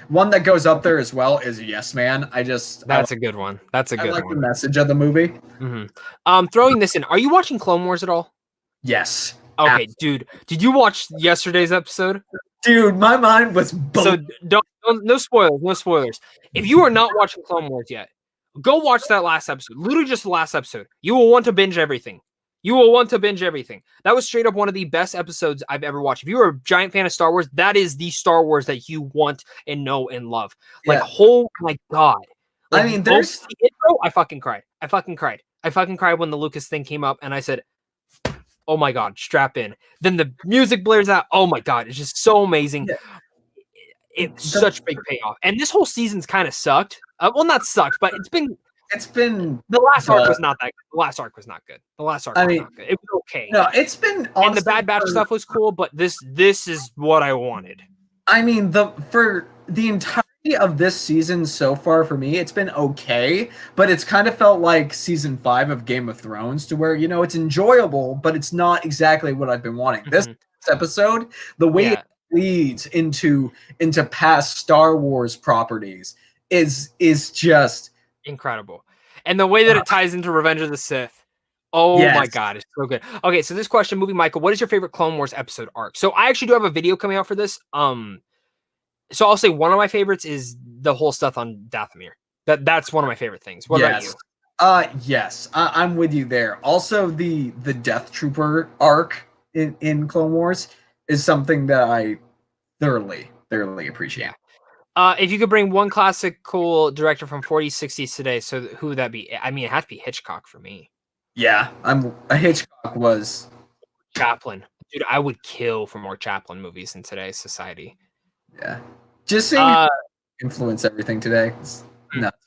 B: One that goes up there as well is Yes Man.
A: That's a good one. That's a good one.
B: I like the message of the movie.
A: Mm-hmm. Throwing this in, are you watching Clone Wars at all?
B: Yes.
A: Okay,
B: absolutely.
A: dude. Did you watch yesterday's episode?
B: Dude, my mind was
A: blown. So no spoilers. No spoilers. If you are not watching Clone Wars yet, go watch that last episode. Literally just the last episode. You will want to binge everything. That was straight up one of the best episodes I've ever watched. If you are a giant fan of Star Wars, that is the Star Wars that you want and know and love. Like, oh my God. Like,
B: I mean, there's
A: the intro, I fucking cried. I fucking cried when the Lucas thing came up and I said, oh my God, strap in. Then the music blares out. Oh my God, it's just so amazing. Yeah. It's such big payoff. And this whole season's kind of sucked. Well, not sucked, but it's been the last arc was not that good. The last arc was not good. Was not good. It was okay.
B: No, it's been
A: and the Bad Batch stuff was cool, but this is what I wanted.
B: I mean, for the entirety of this season so far for me, it's been okay, but it's kind of felt like season 5 of Game of Thrones, to where, you know, it's enjoyable, but it's not exactly what I've been wanting. This episode, the way it leads into past Star Wars properties is just
A: incredible. And the way that it ties into Revenge of the Sith. Oh my God, it's so good. Okay, so this question, Movie Michael, what is your favorite Clone Wars episode arc? So I actually do have a video coming out for this. So I'll say one of my favorites is the whole stuff on Dathomir. That's one of my favorite things. What about you?
B: Yes, I'm with you there. Also, the Death Trooper arc in Clone Wars is something that I thoroughly appreciate.
A: Yeah. If you could bring one classical director from 40s, 60s today, so who would that be? I mean, it has to be Hitchcock for me.
B: Yeah, Hitchcock was
A: Chaplin. Dude, I would kill for more Chaplin movies in today's society.
B: Yeah. Just seeing influence everything today. Nuts.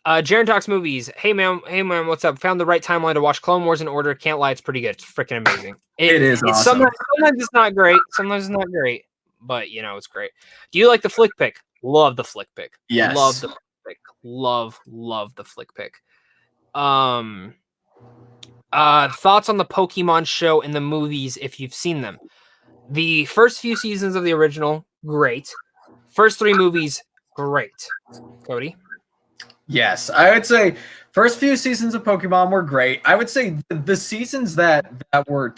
A: Jaren Talks Movies. Hey man, what's up? Found the right timeline to watch Clone Wars in order. Can't lie, it's pretty good. It's freaking amazing.
B: It is awesome.
A: Sometimes it's not great. Sometimes it's not great. But, you know, it's great. Do you like the flick pick? Love the flick pick.
B: Yes.
A: Love the flick pick. Love the flick pick. Thoughts on the Pokemon show and the movies if you've seen them. The first few seasons of the original, great. First 3 movies, great. Cody?
B: Yes, I would say first few seasons of Pokemon were great. I would say the seasons that were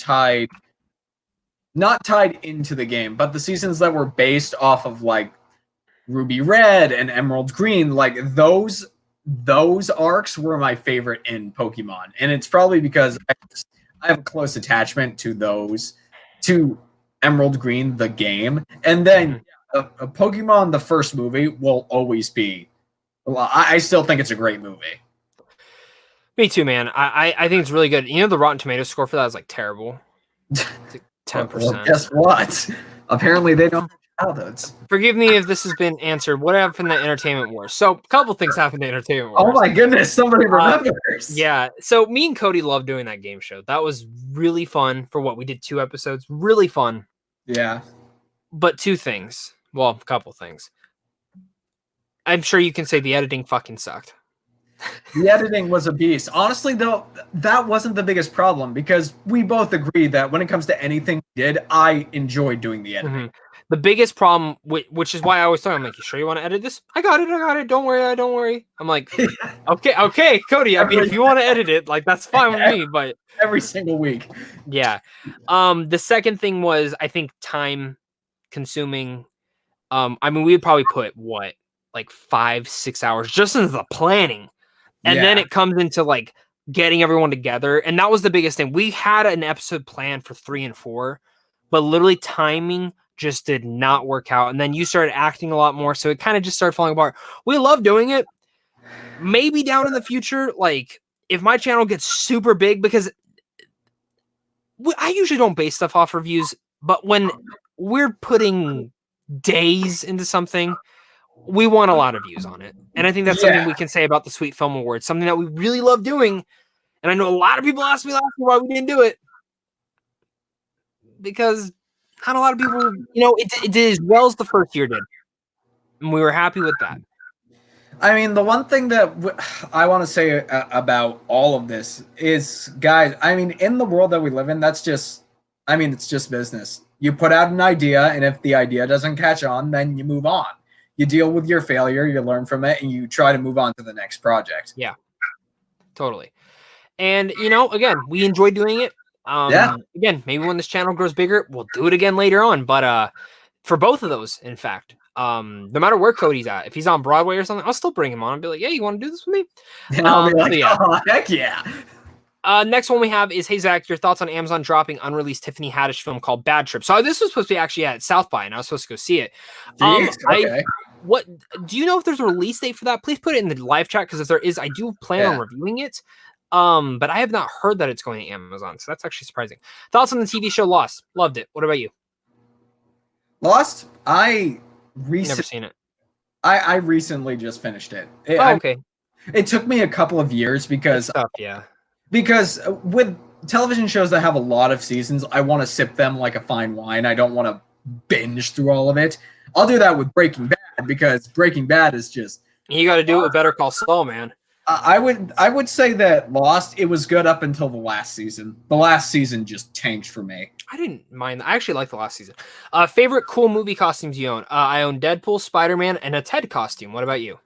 B: not tied into the game, but the seasons that were based off of like Ruby Red and Emerald Green, like those those arcs were my favorite in Pokemon, and it's probably because I have a close attachment to those, to Emerald Green, the game, and then a Pokemon, the first movie, will always be. Well, I still think it's a great movie.
A: Me too, man. I think it's really good. You know, the Rotten Tomatoes score for that is like terrible. It's like 10%.
B: Well, guess what? Apparently, they don't have childhoods.
A: Forgive me if this has been answered. What happened to Entertainment Wars? So, a couple things happened to Entertainment Wars.
B: Oh my goodness, somebody remembers.
A: Yeah. So, me and Cody loved doing that game show. That was really fun for what we did 2 episodes. Really fun.
B: Yeah.
A: But 2 things. Well, a couple things. I'm sure you can say the editing fucking sucked.
B: The editing was a beast. Honestly, though, that wasn't the biggest problem because we both agree that when it comes to anything we did, I enjoyed doing the editing.
A: Mm-hmm. The biggest problem, which is why I always tell him, like, you sure you want to edit this? I got it. Don't worry. I'm like, okay, Cody. I mean, if you want to edit it, like, that's fine with me. But
B: every single week,
A: yeah. The second thing was, I think, time consuming. I mean, we'd probably put like 5-6 hours just into the planning. And then it comes into like getting everyone together. And that was the biggest thing. We had an episode planned for 3 and 4, but literally timing just did not work out. And then you started acting a lot more. So it kind of just started falling apart. We love doing it. Maybe down in the future, like if my channel gets super big, because I usually don't base stuff off reviews, but when we're putting days into something, we want a lot of views on it. And I think that's something we can say about the Sweet Film Awards, something that we really love doing. And I know a lot of people asked me last year why we didn't do it. Because not a lot of people, it did as well as the first year did. And we were happy with that.
B: I mean, the one thing that I want to say about all of this is, guys, I mean, in the world that we live in, it's just business. You put out an idea, and if the idea doesn't catch on, then you move on. You deal with your failure, you learn from it, and you try to move on to the next project.
A: Yeah, totally. And, again, we enjoy doing it. Again, maybe when this channel grows bigger, we'll do it again later on. But for both of those, in fact, no matter where Cody's at, if he's on Broadway or something, I'll still bring him on and be like, "Yeah, you want to do this with me?"
B: And I'll be like, "Oh, heck yeah!"
A: Next one we have is, hey, Zach, your thoughts on Amazon dropping unreleased Tiffany Haddish film called Bad Trip. So this was supposed to be actually at South by, and I was supposed to go see it.
B: Okay.
A: What do you know if there's a release date for that? Please put it in the live chat, because if there is, I do plan on reviewing it. But I have not heard that it's going to Amazon, so that's actually surprising. Thoughts on the TV show Lost? Loved it. What about you?
B: Lost? I
A: never seen it.
B: I recently just finished it.
A: Okay.
B: It took me a couple of years because with television shows that have a lot of seasons, I want to sip them like a fine wine. I don't want to binge through all of it. I'll do that with Breaking Bad, because Breaking Bad is just...
A: You got to do it with Better Call Saul, man.
B: I would say that Lost, it was good up until the last season. The last season just tanked for me.
A: I didn't mind. I actually liked the last season. Favorite cool movie costumes you own? I own Deadpool, Spider-Man, and a Ted costume. What about you?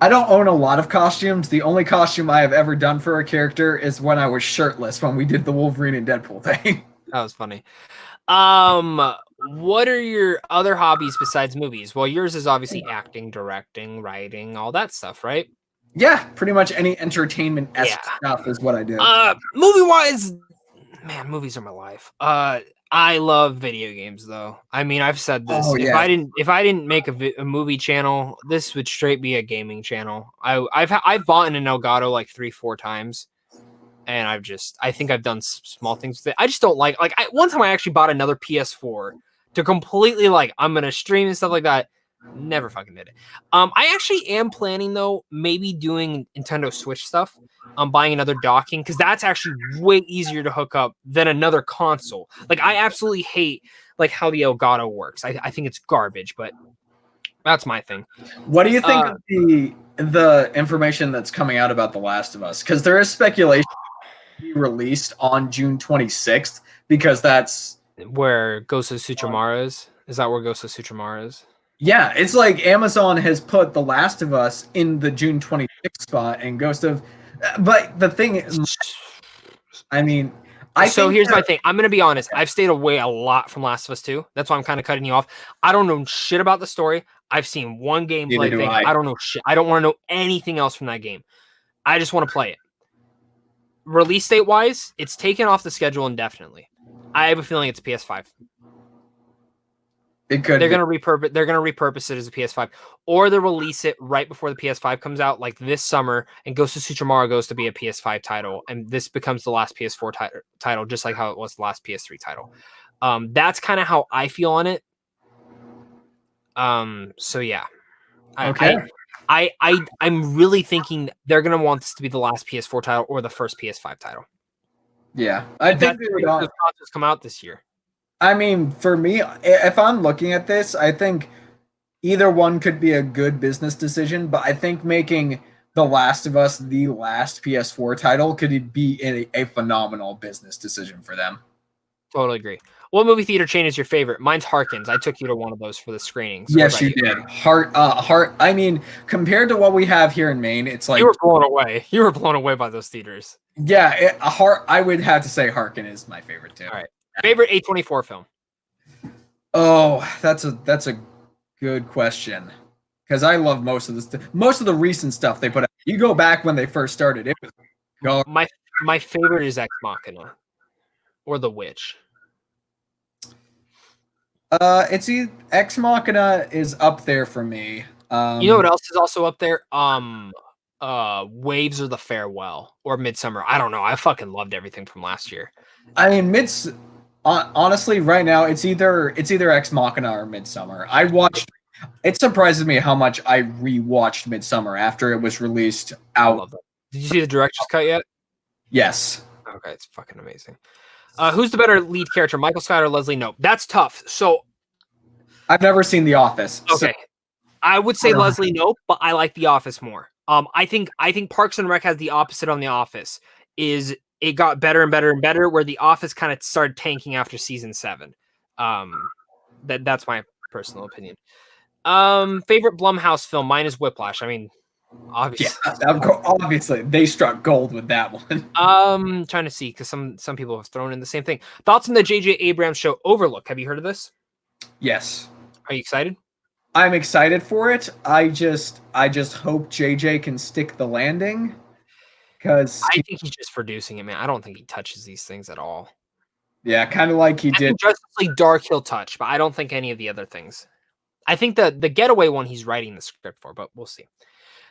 B: I don't own a lot of costumes. The only costume I have ever done for a character is when I was shirtless when we did the Wolverine and Deadpool thing.
A: That was funny. What are your other hobbies besides movies? Well, yours is obviously acting, directing, writing, all that stuff, right?
B: Yeah, pretty much any entertainment-esque stuff is what I do.
A: Movie-wise, man, movies are my life. I love video games, though. I mean, I've said this. If I didn't make a movie channel, this would straight be a gaming channel. I've bought an Elgato like 3-4 times, and I think I've done small things with it. I just don't like one time I actually bought another PS4 to completely I'm gonna stream and stuff like that. Never fucking did it. I actually am planning, though, maybe doing Nintendo Switch stuff. I'm buying another docking, because that's actually way easier to hook up than another console. I absolutely hate how the Elgato works. I think it's garbage, but that's my thing.
B: What do you think of the information that's coming out about The Last of Us? Because there is speculation to be released on June 26th, because that's
A: where Ghost of Tsushima is. Is that where Ghost of Tsushima is?
B: Yeah, it's like Amazon has put The Last of Us in the June 26th spot and Ghost of... But the thing is, I mean,
A: So here's my thing. I'm going to be honest. I've stayed away a lot from Last of Us 2. That's why I'm kind of cutting you off. I don't know shit about the story. I've seen one gameplay thing. I don't know shit. I don't want to know anything else from that game. I just want to play it. Release date wise, it's taken off the schedule indefinitely. I have a feeling it's a PS5.
B: It could.
A: They're gonna repurpose it as a PS5, or they'll release it right before the PS5 comes out, like this summer. And Ghost of Tsushima goes to be a PS5 title, and this becomes the last PS4 title, just like how it was the last PS3 title. That's kind of how I feel on it. So yeah,
B: okay.
A: I'm really thinking they're gonna want this to be the last PS4 title or the first PS5 title.
B: Yeah, I think
A: those consoles come out this year.
B: I mean, for me, if I'm looking at this, I think either one could be a good business decision, but I think making The Last of Us the last PS4 title could be a phenomenal business decision for them.
A: Totally agree. What movie theater chain is your favorite? Mine's Harkins. I took you to one of those for the screenings.
B: Yes, you did. Heart. I mean, compared to what we have here in Maine, it's like
A: you were blown away. You were blown away by those theaters.
B: Yeah, Heart. I would have to say Harkin is my favorite too.
A: All right. Favorite A24 film?
B: Oh, that's a good question. Because I love most of the recent stuff they put out. You go back when they first started, it was
A: my favorite is Ex Machina or The Witch.
B: It's Ex Machina is up there for me.
A: You know what else is also up there? Waves or The Farewell or Midsummer. I don't know. I fucking loved everything from last year.
B: I mean, honestly, right now it's either Ex Machina or Midsummer. It surprises me how much I rewatched Midsummer after it was released out.
A: I love that. Did you see the director's cut yet?
B: Yes.
A: Okay, it's fucking amazing. Who's the better lead character, Michael Scott or Leslie Knope? That's tough. So
B: I've never seen The Office.
A: Okay. So, I would say Leslie Knope, but I like The Office more. I think Parks and Rec has the opposite on The Office. Is it got better and better and better, where The Office kind of started tanking after season 7. That's my personal opinion. Favorite Blumhouse film? Mine is Whiplash. I mean, obviously.
B: Yeah, obviously they struck gold with that one.
A: Trying to see because some people have thrown in the same thing. Thoughts on the J.J. Abrams show Overlook? Have you heard of this?
B: Yes.
A: Are you excited?
B: I'm excited for it. I just hope JJ can stick the landing. Because
A: I think he's just producing it, man. I don't think he touches these things at all.
B: Yeah, kind of like he did.
A: Justice League Dark he'll touch, but I don't think any of the other things. I think the Getaway one he's writing the script for, but we'll see.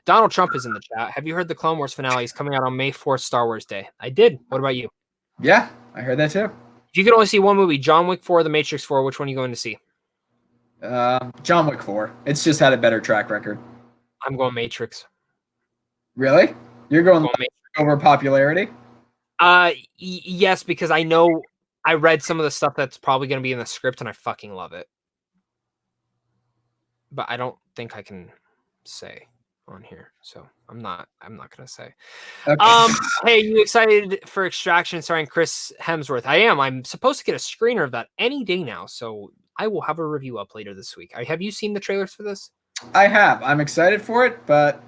A: Donald Trump is in the chat. Have you heard the Clone Wars finale is coming out on May 4th, Star Wars Day? I did. What about you?
B: Yeah, I heard that too.
A: If you could only see one movie, John Wick 4 or The Matrix 4, which one are you going to see?
B: John Wick 4. It's just had a better track record.
A: I'm going Matrix.
B: Really? You're going Matrix over popularity?
A: Yes, because I know I read some of the stuff that's probably going to be in the script, and I fucking love it. But I don't think I can say on here, so I'm not gonna say. Okay. Hey, you excited for Extraction starring Chris Hemsworth? I am. I'm supposed to get a screener of that any day now, so I will have a review up later this week. Have you seen the trailers for this?
B: I have. I'm excited for it, but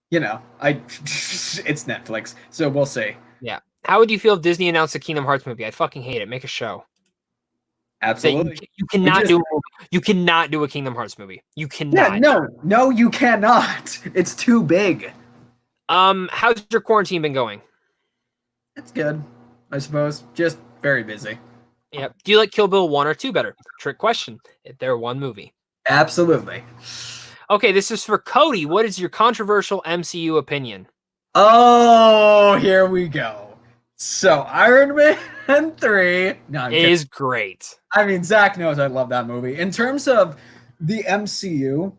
B: you know, it's Netflix, so we'll see.
A: Yeah. How would you feel if Disney announced a Kingdom Hearts movie? I'd fucking hate it. Make a show.
B: Absolutely.
A: You cannot do a movie. You cannot do a Kingdom Hearts movie. You cannot.
B: Yeah, no, you cannot. It's too big.
A: How's your quarantine been going?
B: It's good, I suppose. Just very busy.
A: Yeah. Do you like Kill Bill 1 or 2 better? Trick question. They're one movie.
B: Absolutely.
A: Okay, this is for Cody. What is your controversial MCU opinion?
B: Oh, here we go. So Iron Man 3
A: is great.
B: I mean, Zach knows I love that movie. In terms of the MCU,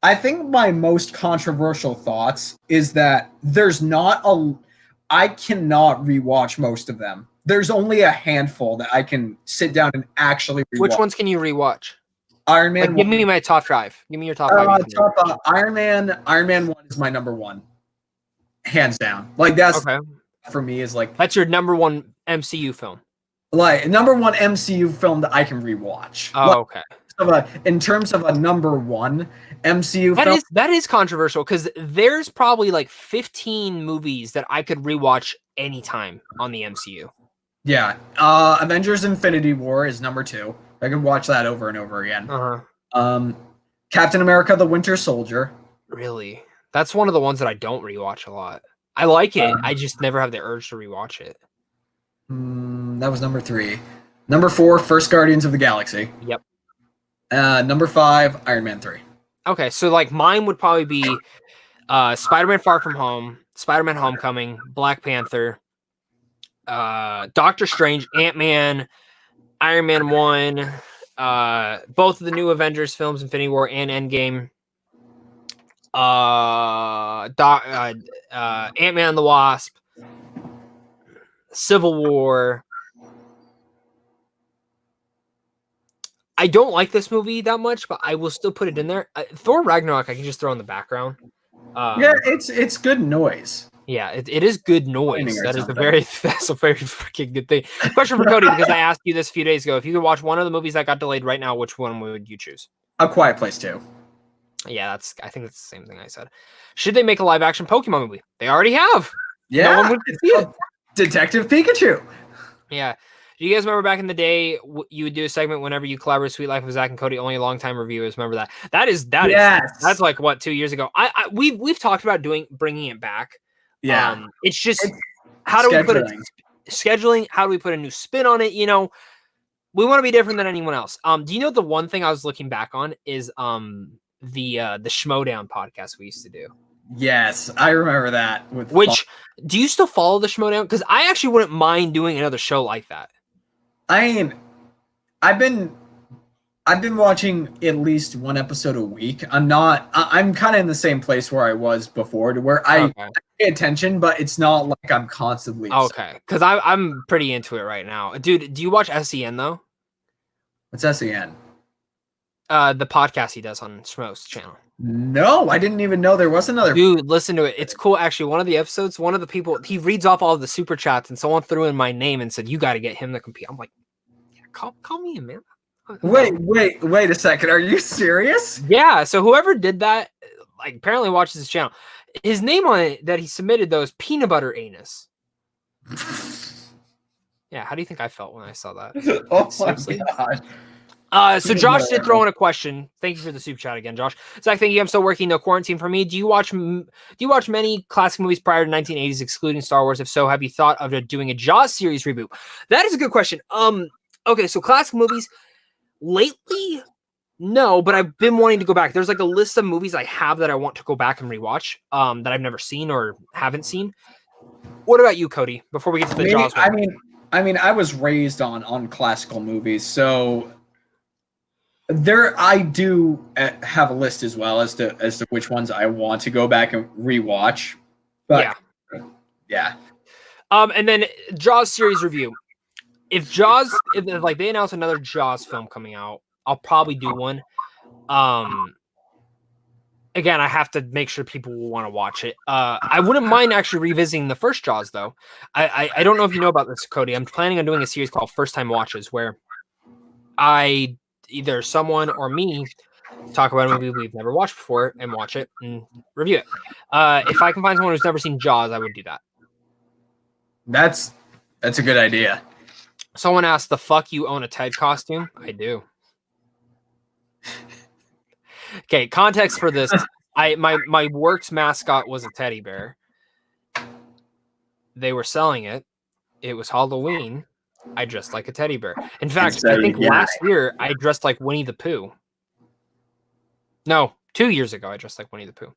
B: I think my most controversial thoughts is that I cannot rewatch most of them. There's only a handful that I can sit down and actually rewatch.
A: Which ones can you rewatch?
B: Iron Man.
A: Give me my top 5. Give me your top 5.
B: Iron Man 1 is my number 1. Hands down. Like that's okay. For me is like
A: that's your number 1 MCU film.
B: Like number 1 MCU film that I can rewatch.
A: Oh, okay.
B: In terms of a number 1 MCU film,
A: that is controversial because there's probably like 15 movies that I could rewatch anytime on the MCU.
B: Yeah. Avengers Infinity War is number 2. I could watch that over and over again.
A: Uh-huh.
B: Captain America the Winter Soldier.
A: Really? That's one of the ones that I don't rewatch a lot. I like it. I just never have the urge to rewatch it.
B: That was number 3. Number 4, First Guardians of the Galaxy.
A: Yep.
B: Number 5, Iron Man 3.
A: Okay, so like mine would probably be Spider-Man Far From Home, Spider-Man Homecoming, Black Panther, Doctor Strange, Ant-Man, Iron Man 1, both of the new Avengers films, Infinity War and Endgame, Ant-Man and the Wasp, Civil War. I don't like this movie that much, but I will still put it in there. Thor Ragnarok, I can just throw in the background.
B: Yeah, it's good noise.
A: Yeah, it is good noise. That's a very freaking good thing. Question for Cody, because I asked you this a few days ago. If you could watch one of the movies that got delayed right now, which one would you choose?
B: A Quiet Place 2.
A: Yeah, I think that's the same thing I said. Should they make a live action Pokemon movie? They already have.
B: Yeah,
A: no one would see it.
B: Detective Pikachu.
A: Yeah. Do you guys remember back in the day you would do a segment whenever you collaborated with Sweet Life of Zach and Cody? Only a long time reviewers remember that. That's like what 2 years ago. We've talked about bringing it back.
B: Yeah,
A: it's just how do we put it? Scheduling. How do we put a new spin on it? You know, we want to be different than anyone else. Do you know the one thing I was looking back on is the Schmodown podcast we used to do.
B: Yes, I remember that.
A: Do you still follow the Schmodown? Because I actually wouldn't mind doing another show like that.
B: I mean, I've been watching at least one episode a week. I'm kind of in the same place where I was before, to where I pay attention, but it's not like I'm constantly.
A: Okay, because I'm pretty into it right now, dude. Do you watch SEN though?
B: What's SEN?
A: The podcast he does on Schmo's channel.
B: No, I didn't even know there was another.
A: Dude, listen to it. It's cool. Actually, one of the episodes, one of the people, he reads off all of the super chats, and someone threw in my name and said, "You got to get him to compete." I'm like, yeah, call me in, man.
B: Wait a second. Are you serious?
A: Yeah. So whoever did that, like, apparently watches his channel. His name on it that he submitted though is Peanut Butter Anus. Yeah. How do you think I felt when I saw that?
B: Oh my god.
A: So Josh did throw in a question. Thank you for the super chat again, Josh. Zach, thank you. I'm still working. No quarantine for me. Do you watch many classic movies prior to 1980s, excluding Star Wars? If so, have you thought of doing a Jaws series reboot? That is a good question. Okay, so classic movies lately, no, but I've been wanting to go back. There's like a list of movies I have that I want to go back and rewatch. That I've never seen or haven't seen. What about you, Cody? Before we get to the Jaws one?
B: I mean, I was raised on classical movies, so. I do have a list as well as to which ones I want to go back and rewatch. But yeah.
A: And then Jaws series review. If like they announce another Jaws film coming out, I'll probably do one. Again, I have to make sure people will want to watch it. I wouldn't mind actually revisiting the first Jaws though. I don't know if you know about this, Cody. I'm planning on doing a series called First Time Watches, where either someone or me talk about a movie we've never watched before and watch it and review it. If I can find someone who's never seen Jaws, I would do that.
B: That's a good idea.
A: Someone asked, "The fuck you own a Ted costume?" I do. Okay, context for this. My work's mascot was a teddy bear. They were selling it. It was Halloween. I dressed like a teddy bear. In fact, I think last year I dressed like Winnie the Pooh. No, 2 years ago I dressed like Winnie the Pooh.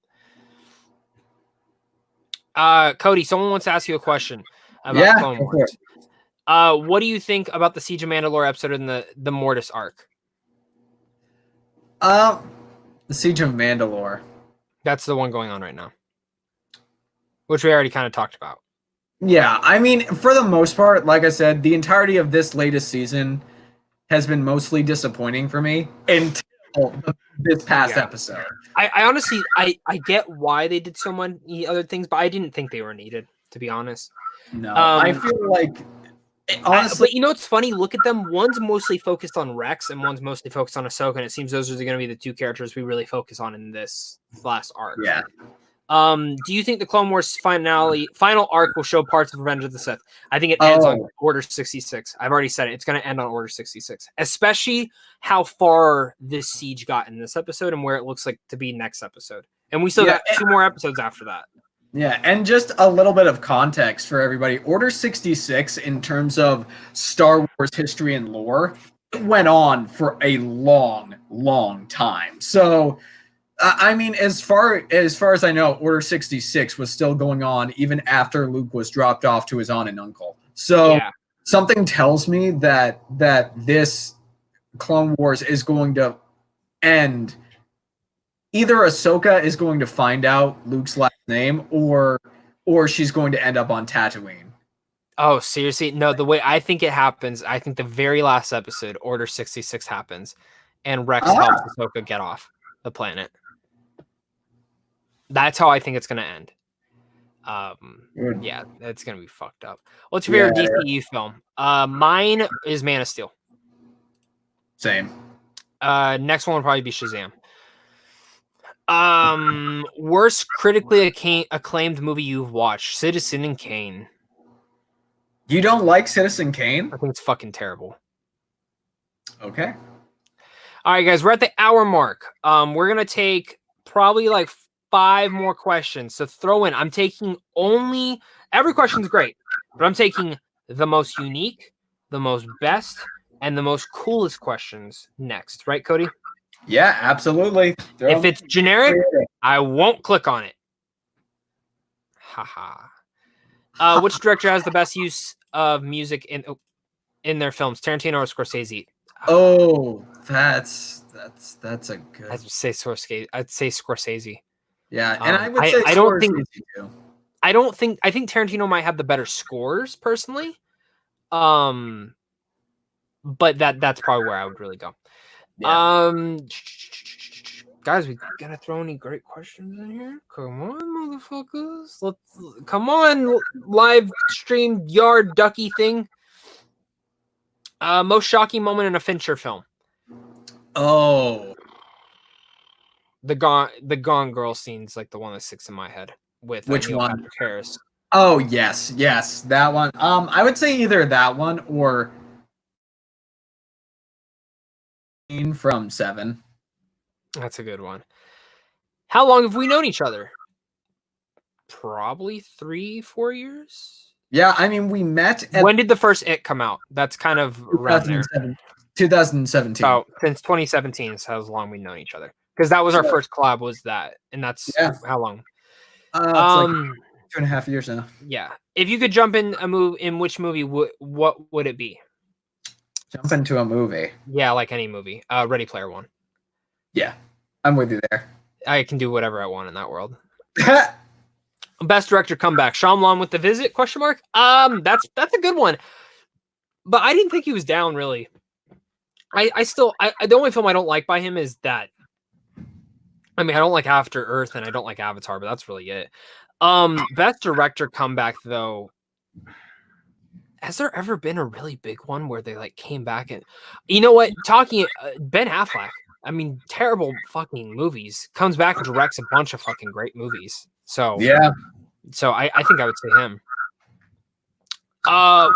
A: Cody, someone wants to ask you a question about Clone Wars. What do you think about the Siege of Mandalore episode in the Mortis arc?
B: The Siege of Mandalore.
A: That's the one going on right now, which we already kind of talked about.
B: Yeah, I mean, for the most part, like I said, the entirety of this latest season has been mostly disappointing for me until this past episode.
A: I honestly, I get why they did so many other things, but I didn't think they were needed, to be honest.
B: No, I feel like, honestly...
A: But you know what's funny? Look at them. One's mostly focused on Rex, and one's mostly focused on Ahsoka, and it seems those are going to be the two characters we really focus on in this last arc.
B: Yeah.
A: Do you think the Clone Wars final arc will show parts of Revenge of the Sith? I think it ends on Order 66. I've already said it. It's going to end on Order 66, especially how far this siege got in this episode and where it looks like to be next episode. And we still got 2 more episodes after that.
B: Yeah, and just a little bit of context for everybody. Order 66, in terms of Star Wars history and lore, it went on for a long, long time. So, I mean, as far as I know, Order 66 was still going on even after Luke was dropped off to his aunt and uncle. So, something tells me that this Clone Wars is going to end. Either Ahsoka is going to find out Luke's last name, or she's going to end up on Tatooine.
A: Oh, seriously? No, the way I think it happens, I think the very last episode, Order 66 happens, and Rex helps Ahsoka get off the planet. That's how I think it's going to end. Yeah, it's going to be fucked up. What's your favorite DCU film? Mine is Man of Steel.
B: Same.
A: Next one would probably be Shazam. Worst critically acclaimed movie you've watched: Citizen Kane.
B: You don't like Citizen Kane?
A: I think it's fucking terrible.
B: Okay.
A: All right, guys, we're at the hour mark. We're gonna take probably like 5 more questions. So throw in. I'm taking every question's great, but I'm taking the most unique, the most best, and the most coolest questions next. Right, Cody?
B: Yeah, absolutely.
A: If it's generic, I won't click on it. Haha. Which director has the best use of music in their films? Tarantino or Scorsese?
B: Oh, that's a good.
A: I'd say Scorsese.
B: Yeah, and I would say
A: I think Tarantino might have the better scores personally. But that's probably where I would really go. Yeah. Guys, we gotta throw any great questions in here. Come on, motherfuckers. Come on, live stream yard ducky thing. Most shocking moment in a Fincher film.
B: Oh,
A: the Gone Girl scene's like the one that sticks in my head. With
B: which
A: Neil
B: one?
A: Patrick Harris.
B: Oh yes, that one. I would say either that one or from 7.
A: That's a good one. How long have we known each other? Probably 3-4 years.
B: Yeah, I mean, we met.
A: When did the first It come out? That's kind of around there.
B: 2017.
A: Oh, since 2017 is how long we've known each other. Because that was our first collab. Was that? And that's how long?
B: It's like 2.5 years now.
A: Yeah. If you could jump in which movie, what would it be?
B: Jump into a movie.
A: Yeah, like any movie. Ready Player One.
B: Yeah, I'm with you there.
A: I can do whatever I want in that world. Best director comeback: Shyamalan with The Visit? ? That's a good one. But I didn't think he was down really. I the only film I don't like by him is that. I mean, I don't like After Earth and I don't like Avatar, but that's really it. Best director comeback though. Has there ever been a really big one where they like came back and, you know what? Ben Affleck. I mean, terrible fucking movies. Comes back and directs a bunch of fucking great movies. So
B: yeah. So
A: I think I would say him.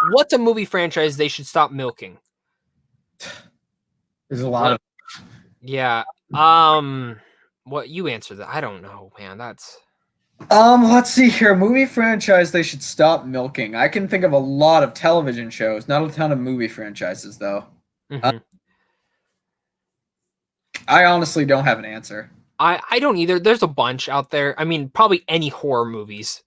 A: What's a movie franchise they should stop milking?
B: There's a lot of.
A: Yeah. What you answer that? I don't know, man. That's.
B: Let's see here. Movie franchise they should stop milking. I can think of a lot of television shows, not a ton of movie franchises though.
A: Mm-hmm.
B: I honestly don't have an answer.
A: I don't either. There's a bunch out there. I mean, probably any horror movies.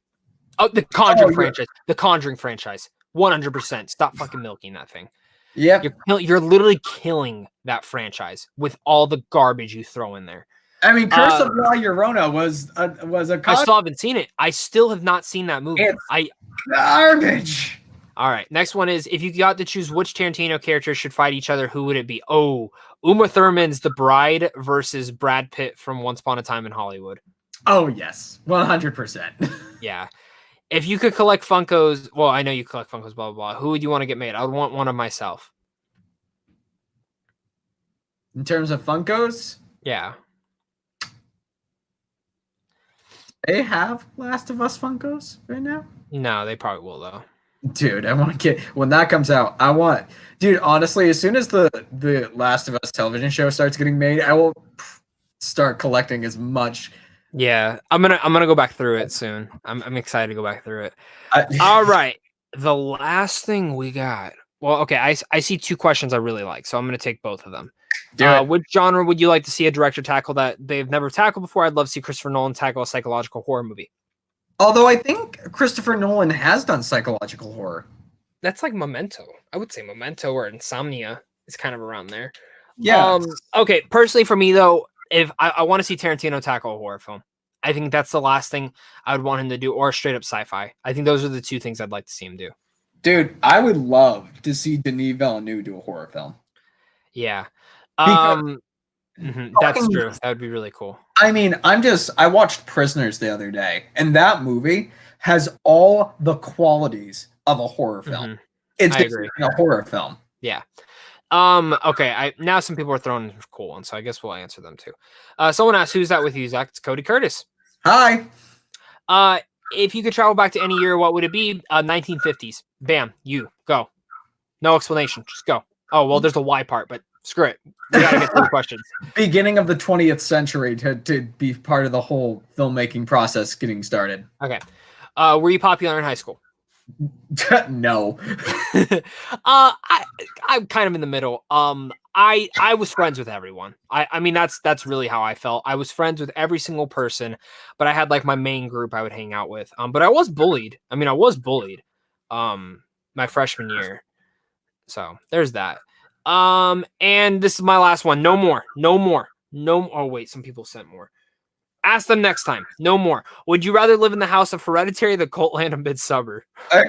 A: Oh, the Conjuring franchise. The Conjuring franchise. 100%. Stop fucking milking that thing.
B: Yep.
A: You're literally killing that franchise with all the garbage you throw in there.
B: I mean, Curse of La Llorona was a.
A: I still haven't seen it. I still have not seen that movie.
B: It's garbage.
A: All right. Next one is, if you got to choose which Tarantino characters should fight each other, who would it be? Oh, Uma Thurman's The Bride versus Brad Pitt from Once Upon a Time in Hollywood.
B: Oh yes, 100%.
A: Yeah. If you could collect Funkos, well, I know you collect Funkos, blah, blah, blah. Who would you want to get made? I would want one of myself.
B: In terms of Funkos?
A: Yeah.
B: they have Last of Us Funkos right now?
A: No, they probably will though.
B: Dude, I want to get when that comes out. Dude. Honestly, as soon as the Last of Us television show starts getting made, I will start collecting as much.
A: Yeah, I'm gonna go back through it soon. I'm excited to go back through it.
B: I,
A: All right, the last thing we got. Well, okay, I see two questions I really like, so I'm gonna take both of them. Which genre would you like to see a director tackle that they've never tackled before? I'd love to see Christopher Nolan tackle a psychological horror movie.
B: Although I think Christopher Nolan has done psychological horror.
A: That's like Memento. I would say Memento or Insomnia is kind of around there.
B: Yeah.
A: Okay, personally for me though, if I want to see Tarantino tackle a horror film, I think that's the last thing I would want him to do, or straight up sci-fi. I think those are the two things I'd like to see him do.
B: Dude, I would love to see Denis Villeneuve do a horror film.
A: Yeah.
B: Because
A: that's true. That would be really cool.
B: I mean, I watched Prisoners the other day, and that movie has all the qualities of a horror film. It's
A: I agree.
B: A horror film.
A: Yeah. Okay. Now some people are throwing cool ones, so I guess we'll answer them too. Someone asked, "Who's that with you, Zach?" It's Cody Curtis.
B: Hi.
A: If you could travel back to any year, what would it be? 1950s. Bam. You go. No explanation. Just go. Oh well, there's a why part, but screw it. We gotta get through the questions.
B: Beginning of the 20th century to be part of the whole filmmaking process getting started.
A: Okay. Were you popular in high school?
B: No.
A: I'm kind of in the middle. I was friends with everyone. I mean that's really how I felt. I was friends with every single person, but I had like my main group I would hang out with. But I was bullied. I mean, I was bullied my freshman year. So there's that. And this is my last one. No more. Oh wait, some people sent more. Ask them next time. No more. Would you rather live in the house of Hereditary or the Cult Land of Midsummer?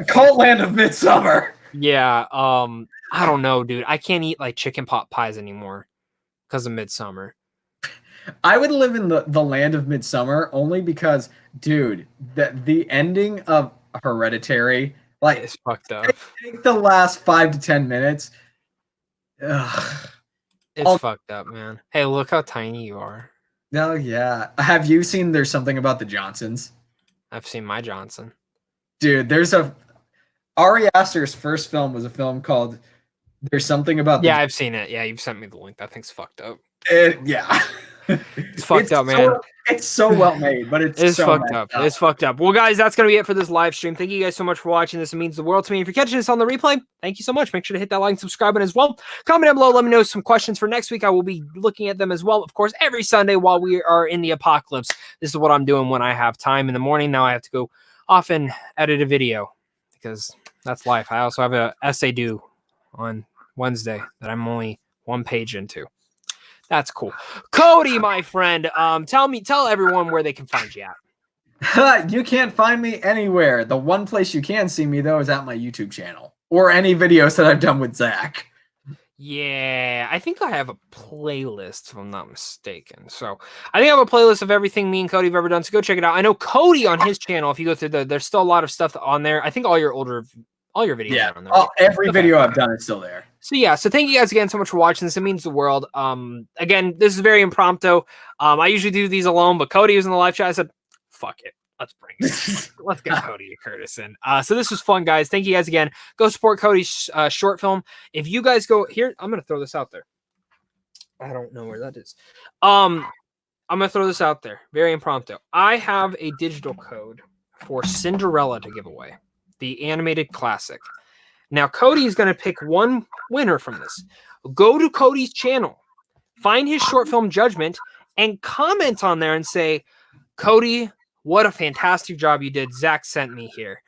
B: Cult Land of Midsummer.
A: Yeah. I don't know, dude. I can't eat like chicken pot pies anymore because of Midsummer. I
B: would live in the Land of Midsummer only because, dude, the ending of Hereditary, like,
A: it's fucked up.
B: Take the last 5 to 10 minutes. Ugh.
A: It's fucked up, man. Hey, look how tiny you are.
B: Oh, yeah. Have you seen There's Something About the Johnsons?
A: I've seen My Johnson.
B: Dude, Ari Aster's first film was a film called There's Something About
A: the I've seen it. Yeah, you've sent me the link. That thing's fucked up.
B: Yeah.
A: It's fucked up, man.
B: It's so well made, but it's so
A: fucked up. It's fucked up. Well, guys, that's going to be it for this live stream. Thank you guys so much for watching this. It means the world to me. If you're catching this on the replay, thank you so much. Make sure to hit that like and subscribe button as well. Comment down below. Let me know some questions for next week. I will be looking at them as well. Of course, every Sunday while we are in the apocalypse. This is what I'm doing when I have time in the morning. Now I have to go off and edit a video because that's life. I also have an essay due on Wednesday that I'm only one page into. That's cool. Cody, my friend, tell everyone where they can find you
B: at. You can't find me anywhere. The one place you can see me, though, is at my YouTube channel or any videos that I've done with Zach.
A: Yeah, I think I have a playlist, if I'm not mistaken. So I think I have a playlist of everything me and Cody have ever done. So go check it out. I know Cody on his channel, if you go through there's still a lot of stuff on there. I think all your videos are on there.
B: Every video I've done is still there.
A: So yeah, so thank you guys again so much for watching this. It means the world. Again, this is very impromptu. I usually do these alone, but Cody was in the live chat. I said, fuck it. Let's bring it. Let's get Cody and Curtis in. So this was fun, guys. Thank you guys again. Go support Cody's short film. If you guys go here, I'm going to throw this out there. I don't know where that is. I'm going to throw this out there. Very impromptu. I have a digital code for Cinderella to give away. The animated classic. Now, Cody is going to pick one winner from this. Go to Cody's channel, find his short film Judgment, and comment on there and say, Cody, what a fantastic job you did. Zach sent me here.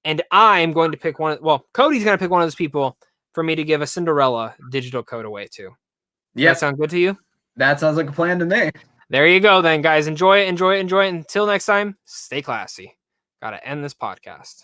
A: And I'm going to pick Cody's going to pick one of those people for me to give a Cinderella digital code away to. Yeah. That sound good to you?
B: That sounds like a plan to me.
A: There you go then, guys. Enjoy it. Until next time, stay classy. Got to end this podcast.